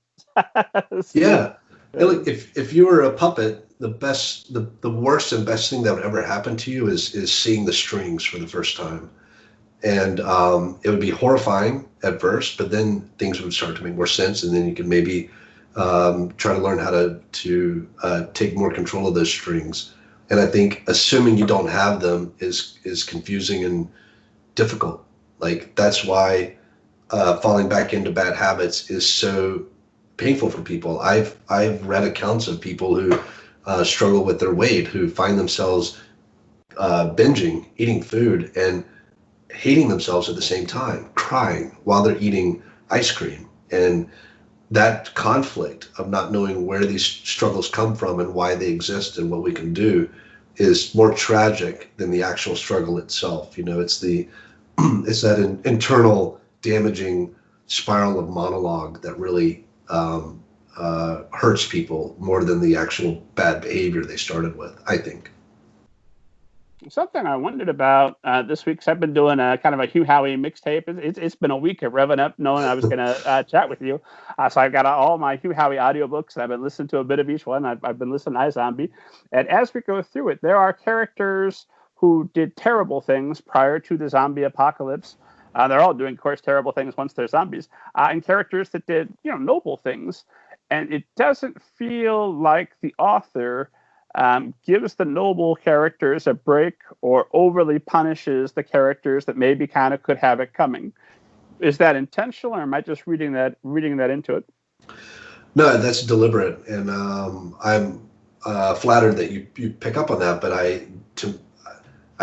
Yeah. If you were a puppet, the worst and best thing that would ever happen to you is seeing the strings for the first time. And it would be horrifying at first, but then things would start to make more sense, and then you can maybe try to learn how to take more control of those strings. And I think assuming you don't have them is confusing and difficult. Like, that's why falling back into bad habits is so painful for people. I've read accounts of people who struggle with their weight, who find themselves binging, eating food, and hating themselves at the same time, crying while they're eating ice cream. And that conflict of not knowing where these struggles come from and why they exist and what we can do is more tragic than the actual struggle itself. It's that internal damaging spiral of monologue that really hurts people more than the actual bad behavior they started with, I think. Something I wondered about this week, because I've been doing a kind of a Hugh Howey mixtape. It's been a week of revving up, knowing I was going to chat with you. So I've got all my Hugh Howey audiobooks, and I've been listening to a bit of each one. I've been listening to iZombie. And as we go through it, there are characters who did terrible things prior to the zombie apocalypse. They're all doing, of course, terrible things once they're zombies. And characters that did, noble things. And it doesn't feel like the author gives the noble characters a break or overly punishes the characters that maybe kind of could have it coming. Is that intentional, or am I just reading that into it? No, that's deliberate, and I'm flattered that you pick up on that. But I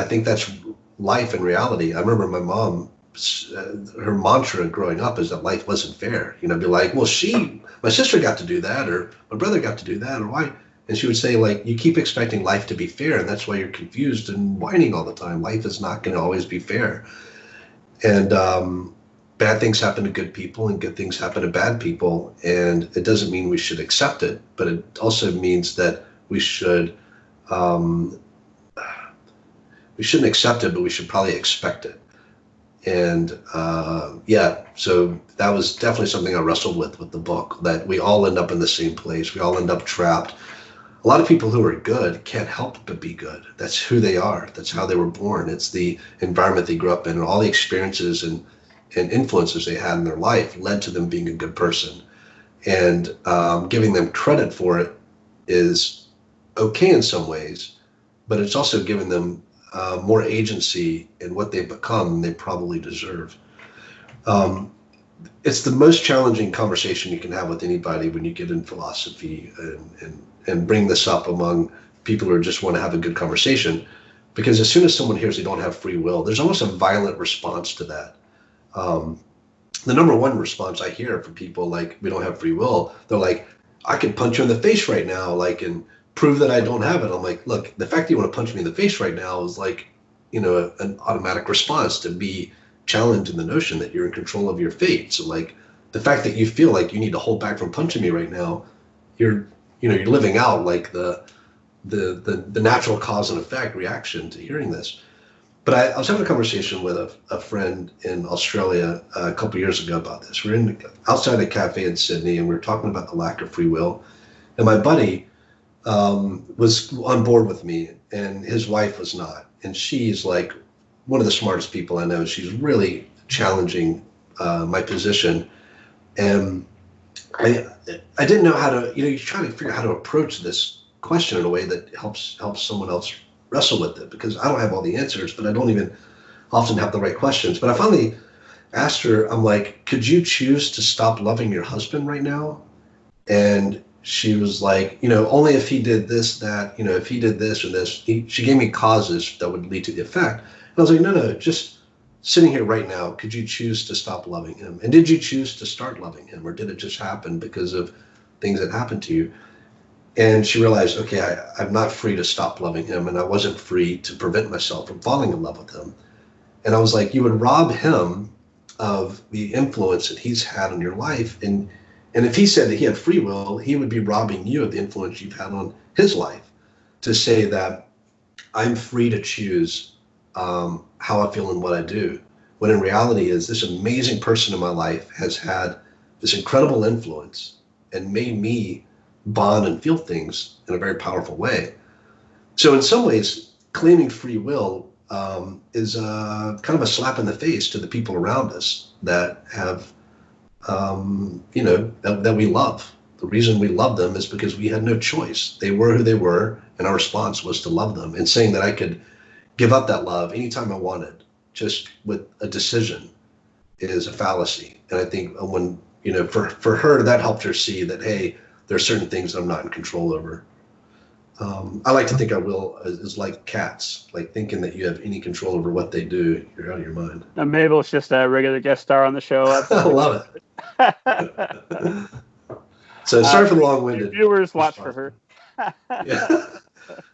think that's life and reality. I remember my mom, her mantra growing up is that life wasn't fair. Be like, well, my sister got to do that, or my brother got to do that, or why? And she would say, like, you keep expecting life to be fair, and that's why you're confused and whining all the time. Life is not going to always be fair. And bad things happen to good people, and good things happen to bad people. And it doesn't mean we should accept it, but it also means that we shouldn't accept it, but we should probably expect it. And so that was definitely something I wrestled with the book, that we all end up in the same place. We all end up trapped. A lot of people who are good can't help but be good. That's who they are. That's how they were born. It's the environment they grew up in, and all the experiences and influences they had in their life led to them being a good person. And giving them credit for it is okay in some ways, but it's also giving them more agency in what they've become than they probably deserve. It's the most challenging conversation you can have with anybody when you get in philosophy and bring this up among people who just want to have a good conversation. Because as soon as someone hears they don't have free will, there's almost a violent response to that. The number one response I hear from people like, we don't have free will, they're like, I could punch you in the face right now, like, and prove that I don't have it. I'm like, look, the fact that you want to punch me in the face right now is like, an automatic response to be challenged in the notion that you're in control of your fate. So like the fact that you feel like you need to hold back from punching me right now, you're living out like the natural cause and effect reaction to hearing this. But I was having a conversation with a friend in Australia a couple of years ago about this. We're outside a cafe in Sydney, and we were talking about the lack of free will. And my buddy was on board with me, and his wife was not. And she's like one of the smartest people I know. She's really challenging my position. And I didn't know how to, you try to figure out how to approach this question in a way that helps someone else wrestle with it, because I don't have all the answers, but I don't even often have the right questions. But I finally asked her, I'm like, could you choose to stop loving your husband right now? And she was like, only if he did this, that, if he did this or this. She gave me causes that would lead to the effect. And I was like, no, just sitting here right now, could you choose to stop loving him? And did you choose to start loving him? Or did it just happen because of things that happened to you? And she realized, okay, I'm not free to stop loving him, and I wasn't free to prevent myself from falling in love with him. And I was like, you would rob him of the influence that he's had on your life. And if he said that he had free will, he would be robbing you of the influence you've had on his life, to say that I'm free to choose how I feel and what I do. When in reality is this amazing person in my life has had this incredible influence and made me bond and feel things in a very powerful way. So in some ways, claiming free will is kind of a slap in the face to the people around us that have, that we love. The reason we love them is because we had no choice. They were who they were, and our response was to love them. And saying that I could give up that love anytime I wanted, just with a decision, is a fallacy. And I think when, for her, that helped her see that, hey, there are certain things that I'm not in control over. I like to think our will is like cats, like thinking that you have any control over what they do, you're out of your mind. And Mabel's just a regular guest star on the show. I love it. So sorry for the long-winded. Viewers watch for her. Yeah.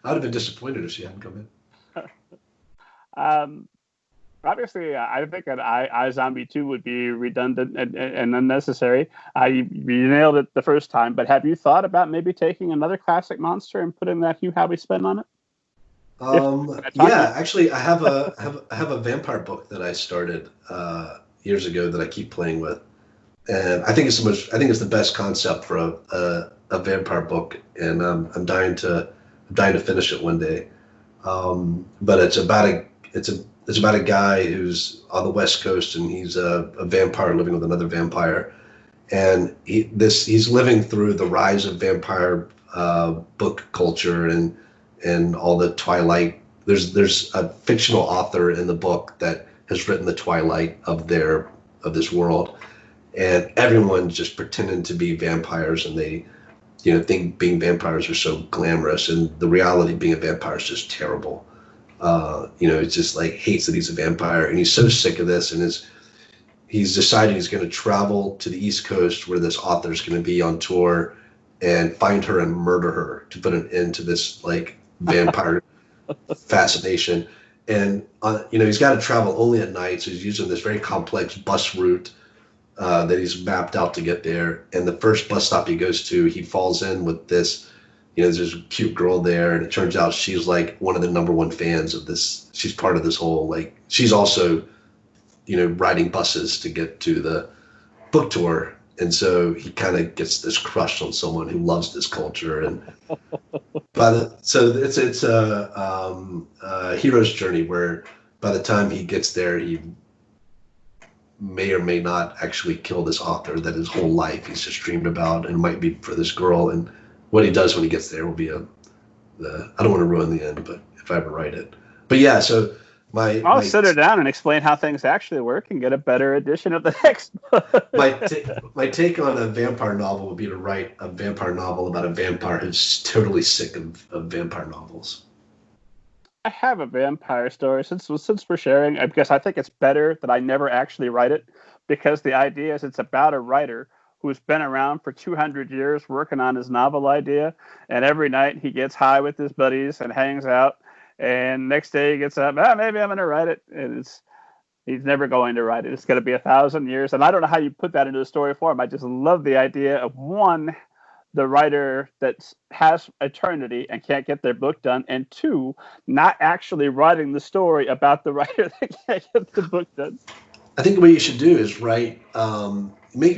I'd have been disappointed if she hadn't come in. Obviously, I think that iZombie 2 would be redundant and unnecessary. You nailed it the first time, but have you thought about maybe taking another classic monster and putting that Hugh Howey spin on it? Yeah, actually, I have a vampire book that I started years ago that I keep playing with, and I think it's the best concept for a vampire book, and I'm dying to finish it one day. But it's about a guy who's on the West Coast, and he's a vampire living with another vampire, and he's living through the rise of vampire book culture and all the Twilight. There's a fictional author in the book that has written the Twilight of this world, and everyone's just pretending to be vampires, and they think being vampires are so glamorous, and the reality of being a vampire is just terrible. It's just like hates that he's a vampire, and he's so sick of this, and he's decided he's going to travel to the East Coast where this author's going to be on tour and find her and murder her to put an end to this like vampire fascination. And he's got to travel only at night, so he's using this very complex bus route that he's mapped out to get there. And the first bus stop he goes to, he falls in with this. There's a cute girl there, and it turns out she's like one of the number one fans of this. She's part of this whole, she's also, riding buses to get to the book tour. And so he kind of gets this crush on someone who loves this culture. And so it's a hero's journey where by the time he gets there, he may or may not actually kill this author that his whole life he's just dreamed about, and might be for this girl. And what he does when he gets there will be I don't want to ruin the end, but if I ever write it, But yeah, so my I'll my sit her down and explain how things actually work and get a better edition of the next book. my take on a vampire novel would be to write a vampire novel about a vampire who's totally sick of vampire novels. I have a vampire story. Since we're sharing, I guess I think it's better that I never actually write it, because the idea is it's about a writer who's been around for 200 years working on his novel idea, and every night he gets high with his buddies and hangs out, and next day he gets up, maybe I'm going to write it, and he's never going to write it. It's going to be 1,000 years, and I don't know how you put that into a story form. I just love the idea of, one, the writer that has eternity and can't get their book done, and two, not actually writing the story about the writer that can't get the book done. I think what you should do is write, make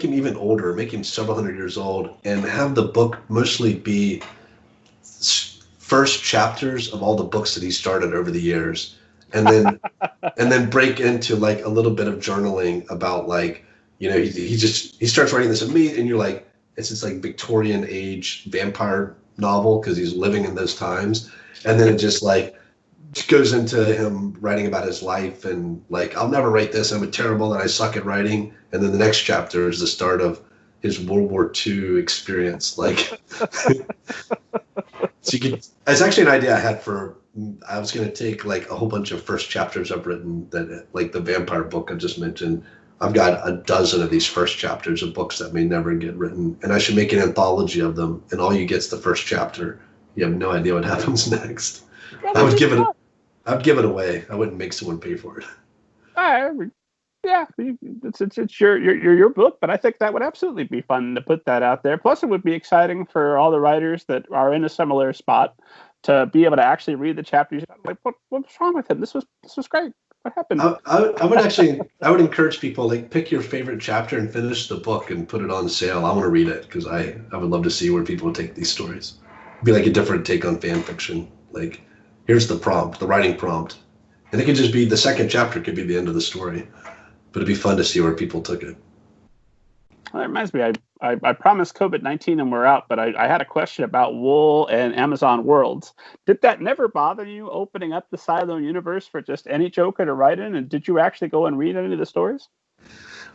him even older, make him several hundred years old, and have the book mostly be first chapters of all the books that he started over the years, and then break into like a little bit of journaling about, like, you know, he starts writing this and you're like, it's this like Victorian age vampire novel because he's living in those times, and then it just goes into him writing about his life and like, I'll never write this, I'm terrible and I suck at writing, and then the next chapter is the start of his World War II experience. Like, so you could. It's actually an idea I had for. I was going to take like a whole bunch of first chapters I've written that, like the vampire book I just mentioned. I've got a dozen of these first chapters of books that may never get written, and I should make an anthology of them. And all you get's the first chapter. You have no idea what happens next. I would give it. I'd give it away. I wouldn't make someone pay for it. Yeah, it's your book, but I think that would absolutely be fun to put that out there. Plus, it would be exciting for all the writers that are in a similar spot to be able to actually read the chapters. Like, what's wrong with him? This was great. What happened? I would encourage people, like, pick your favorite chapter and finish the book and put it on sale. I want to read it because I would love to see where people would take these stories. It'd be like a different take on fan fiction. Like, here's the prompt, the writing prompt, and it could just be the second chapter could be the end of the story. But it'd be fun to see where people took it. Well, that reminds me, I promised COVID-19 and we're out, but I had a question about Wool and Amazon Worlds. Did that never bother you, opening up the Silo universe for just any joker to write in? And did you actually go and read any of the stories?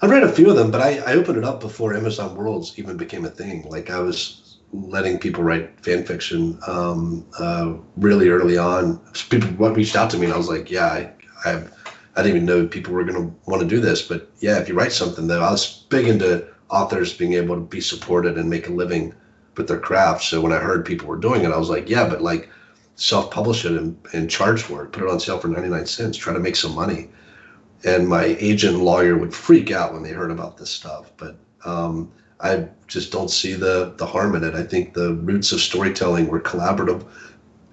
I've read a few of them, but I opened it up before Amazon Worlds even became a thing. Like, I was letting people write fan fiction really early on. People reached out to me and I was like, yeah, I didn't even know people were going to want to do this, but yeah, if you write something, though, I was big into authors being able to be supported and make a living with their craft. So when I heard people were doing it, I was like, yeah, but like, self-publish it and charge for it, put it on sale for 99 cents, try to make some money. And my agent and lawyer would freak out when they heard about this stuff. But I just don't see the harm in it. I think the roots of storytelling were collaborative.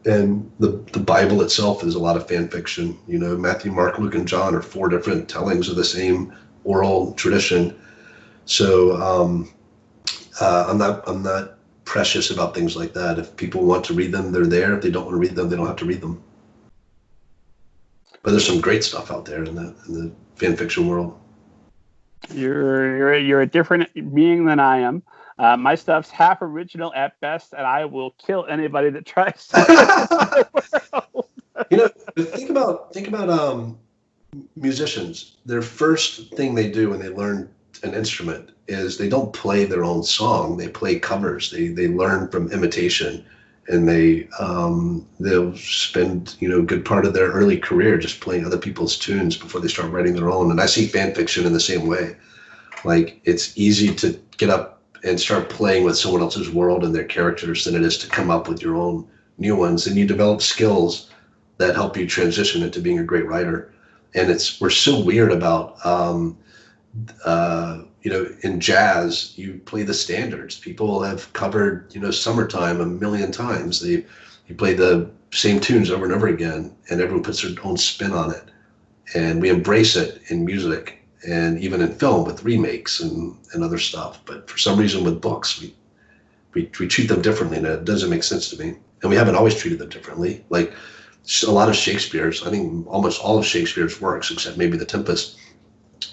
And the Bible itself is a lot of fan fiction. You know, Matthew, Mark, Luke, and John are 4 different tellings of the same oral tradition. So I'm not precious about things like that. If people want to read them, they're there. If they don't want to read them, they don't have to read them. But there's some great stuff out there in the fan fiction world. You're a different being than I am. My stuff's half original at best, and I will kill anybody that tries to. You know, think about musicians. Their first thing they do when they learn an instrument is they don't play their own song. They play covers. They learn from imitation, and they'll spend, you know, a good part of their early career just playing other people's tunes before they start writing their own. And I see fan fiction in the same way. Like, it's easy to get up and start playing with someone else's world and their characters than it is to come up with your own new ones. And you develop skills that help you transition into being a great writer. And we're so weird about, you know, in jazz, you play the standards. People have covered, you know, Summertime a million times. You play the same tunes over and over again, and everyone puts their own spin on it. And we embrace it in music and even in film with remakes and other stuff. But for some reason with books, we treat them differently, and it doesn't make sense to me. And we haven't always treated them differently. Like, a lot of Shakespeare's, I think almost all of Shakespeare's works, except maybe The Tempest,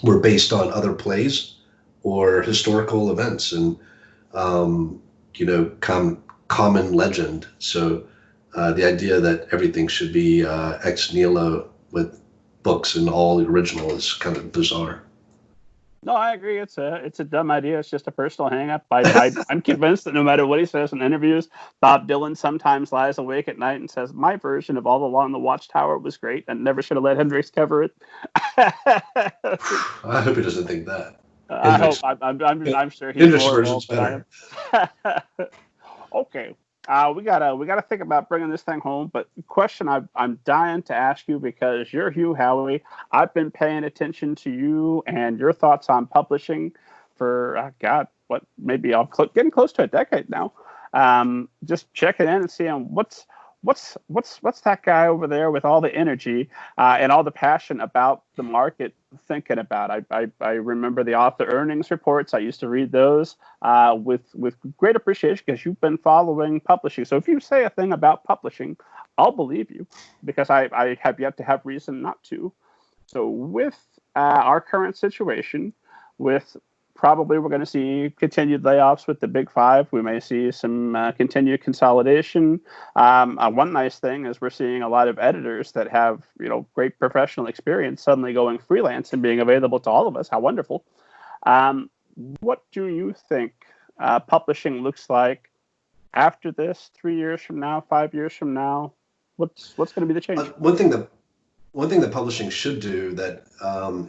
were based on other plays or historical events and, you know, common legend. So The idea that everything should be ex nihilo with books and all the original is kind of bizarre. No, I agree. It's a dumb idea. It's just a personal hang-up. I'm convinced that no matter what he says in interviews, Bob Dylan sometimes lies awake at night and says, "My version of All Along the Watchtower was great, and never should have let Hendrix cover it." I hope he doesn't think that. I hope. Hendrix, I'm sure he's Hendrix more version's involved than I better. am. Okay. We gotta think about bringing this thing home. But the question I'm dying to ask you, because you're Hugh Howey. I've been paying attention to you and your thoughts on publishing for God, what maybe getting close to a decade now. Just checking in and seeing what's that guy over there with all the energy and all the passion about the market thinking about. I remember the author earnings reports. I used to read those with great appreciation because you've been following publishing. So if you say a thing about publishing, I'll believe you because I have yet to have reason not to. So with our current situation, with probably we're going to see continued layoffs with the big five. We may see some continued consolidation. One nice thing is we're seeing a lot of editors that have great professional experience suddenly going freelance and being available to all of us. How wonderful! What do you think publishing looks like after this? 3 years from now, 5 years from now? What's going to be the change? One thing that publishing should do that,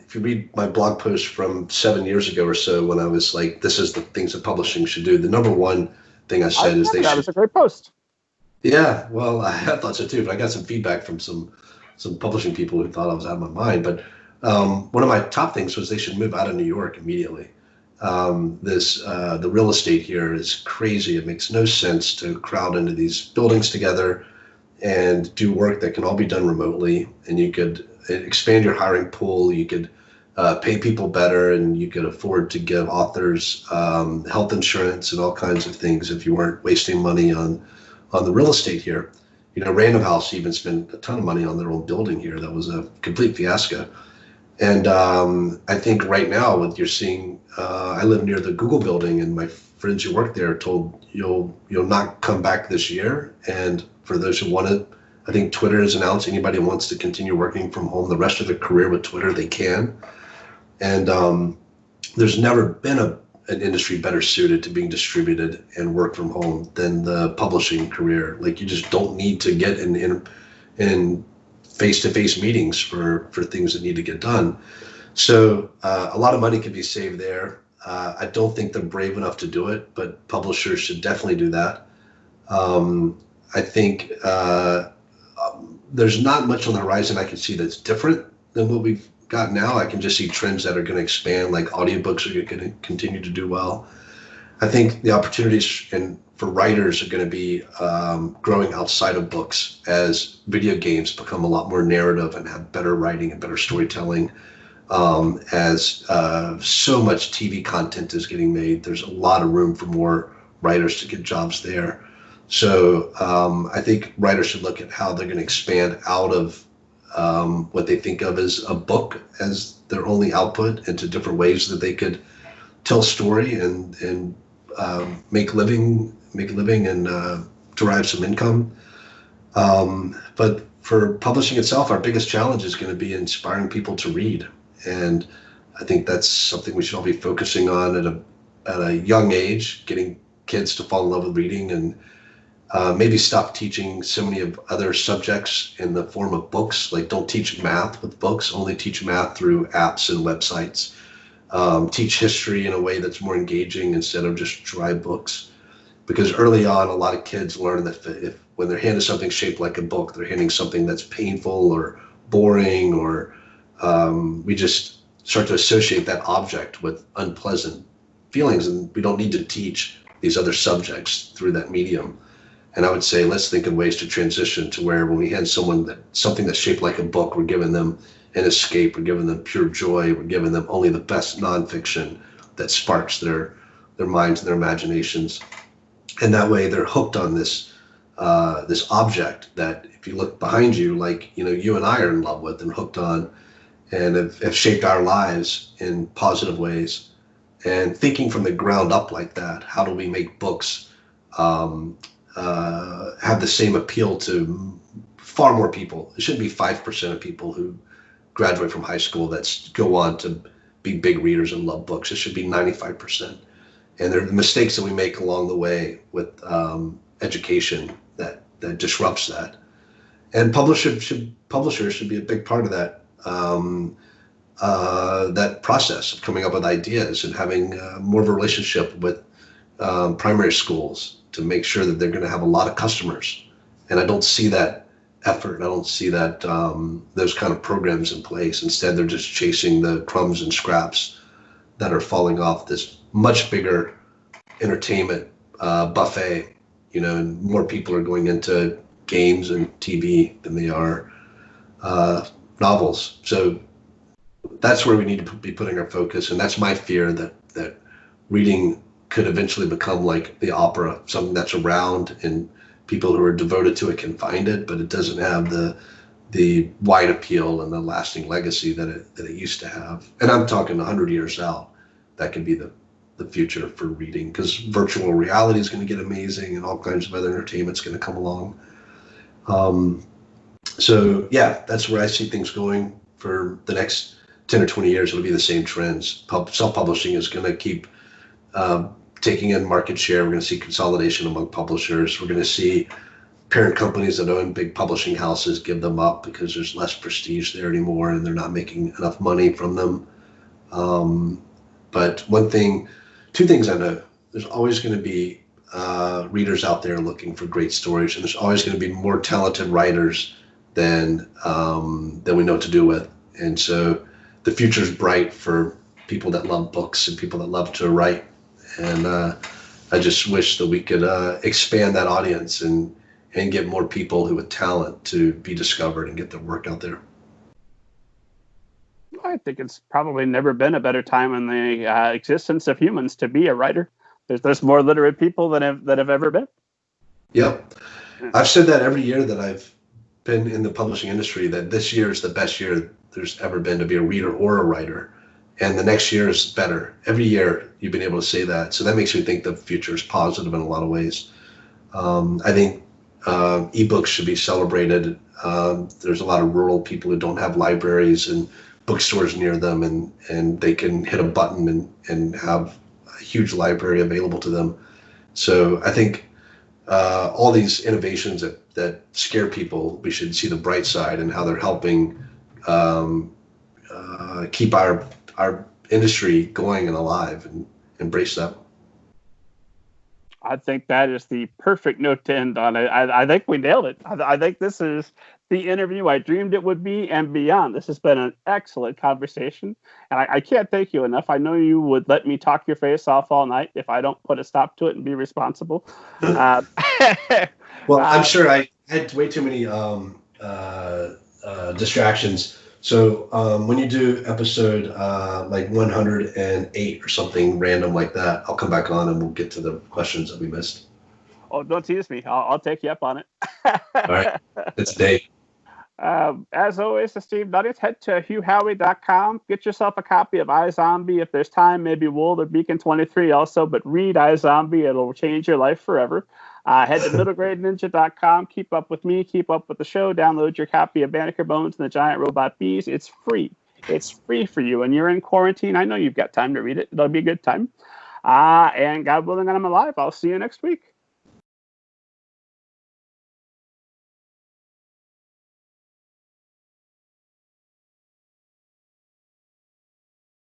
if you read my blog post from 7 years ago or so, when I was like, this is the things that publishing should do. The number one thing I said is they should. That was a great post. Yeah, well, I thought so too, but I got some feedback from some publishing people who thought I was out of my mind. But one of my top things was they should move out of New York immediately. The real estate here is crazy. It makes no sense to crowd into these buildings together and do work that can all be done remotely, and you could expand your hiring pool. You could pay people better, and you could afford to give authors health insurance and all kinds of things if you weren't wasting money on the real estate here. Random House even spent a ton of money on their own building here. That was a complete fiasco. And I think right now what you're seeing, I live near the Google building, and my friends who work there are told you'll not come back this year. And for those who want it, I think Twitter has announced anybody who wants to continue working from home the rest of their career with Twitter, they can. And there's never been an industry better suited to being distributed and work from home than the publishing career. Like, you just don't need to get in face-to-face meetings for things that need to get done. So a lot of money can be saved there. I don't think they're brave enough to do it, but publishers should definitely do that. I think there's not much on the horizon I can see that's different than what we've got now. I can just see trends that are going to expand, like audiobooks are going to continue to do well. I think the opportunities for writers are going to be growing outside of books as video games become a lot more narrative and have better writing and better storytelling. As so much TV content is getting made, there's a lot of room for more writers to get jobs there. So I think writers should look at how they're going to expand out of what they think of as a book as their only output into different ways that they could tell story and make a living and derive some income. But for publishing itself, our biggest challenge is going to be inspiring people to read. And I think that's something we should all be focusing on at a young age, getting kids to fall in love with reading, and maybe stop teaching so many of other subjects in the form of books. Like, don't teach math with books, only teach math through apps and websites. Teach history in a way that's more engaging instead of just dry books. Because early on, a lot of kids learn that when they're handed something shaped like a book, they're handing something that's painful or boring, or we just start to associate that object with unpleasant feelings, and we don't need to teach these other subjects through that medium. And I would say, let's think of ways to transition to where when we hand someone something that's shaped like a book, we're giving them an escape, we're giving them pure joy, we're giving them only the best nonfiction that sparks their minds and their imaginations. And that way they're hooked on this object that, if you look behind you, like, you and I are in love with and hooked on, and have shaped our lives in positive ways. And thinking from the ground up like that, how do we make books have the same appeal to far more people. It shouldn't be 5% of people who graduate from high school that go on to be big readers and love books. It should be 95%. And there are mistakes that we make along the way with education that disrupts that. And publishers should be a big part of that that process of coming up with ideas and having more of a relationship with primary schools to make sure that they're going to have a lot of customers. And I don't see that effort. I don't see that those kind of programs in place. Instead, they're just chasing the crumbs and scraps that are falling off this much bigger entertainment buffet. And more people are going into games and TV than they are novels. So that's where we need to be putting our focus. And that's my fear, that reading could eventually become like the opera, something that's around and people who are devoted to it can find it, but it doesn't have the wide appeal and the lasting legacy that it used to have. And I'm talking 100 years out. That could be the future for reading, because virtual reality is going to get amazing and all kinds of other entertainment's going to come along. So yeah, that's where I see things going for the next 10 or 20 years. It'll be the same trends. Self-publishing is going to keep taking in market share. We're going to see consolidation among publishers. We're going to see parent companies that own big publishing houses give them up because there's less prestige there anymore and they're not making enough money from them. But two things I know: there's always going to be readers out there looking for great stories, and there's always going to be more talented writers than we know what to do with. And so the future is bright for people that love books and people that love to write. And I just wish that we could expand that audience and get more people who with talent to be discovered and get their work out there. I think it's probably never been a better time in the existence of humans to be a writer. There's more literate people than have ever been. Yep. I've said that every year that I've been in the publishing industry, that this year is the best year there's ever been to be a reader or a writer. And the next year is better. Every year you've been able to say that. So that makes me think the future is positive in a lot of ways. I think ebooks should be celebrated. There's a lot of rural people who don't have libraries and bookstores near them, and they can hit a button and have a huge library available to them. So I think all these innovations that scare people, we should see the bright side and how they're helping keep our industry going and alive, and embrace that. I think that is the perfect note to end on. I think we nailed it. I think this is the interview I dreamed it would be and beyond. This has been an excellent conversation, and I can't thank you enough. I know you would let me talk your face off all night if I don't put a stop to it and be responsible. Well, I'm sure I had way too many distractions. So when you do episode like 108 or something random like that, I'll come back on and we'll get to the questions that we missed. Oh, don't tease me. I'll take you up on it. All right. It's Dave. As always, esteemed audience, head to hughhowey.com. Get yourself a copy of iZombie. If there's time, maybe Wool or Beacon 23 also, but read iZombie. It'll change your life forever. Head to middlegradeninja.com. Keep up with me. Keep up with the show. Download your copy of Banneker Bones and the Giant Robot Bees. It's free. It's free for you. And you're in quarantine. I know you've got time to read it. It'll be a good time. And God willing, and I'm alive. I'll see you next week.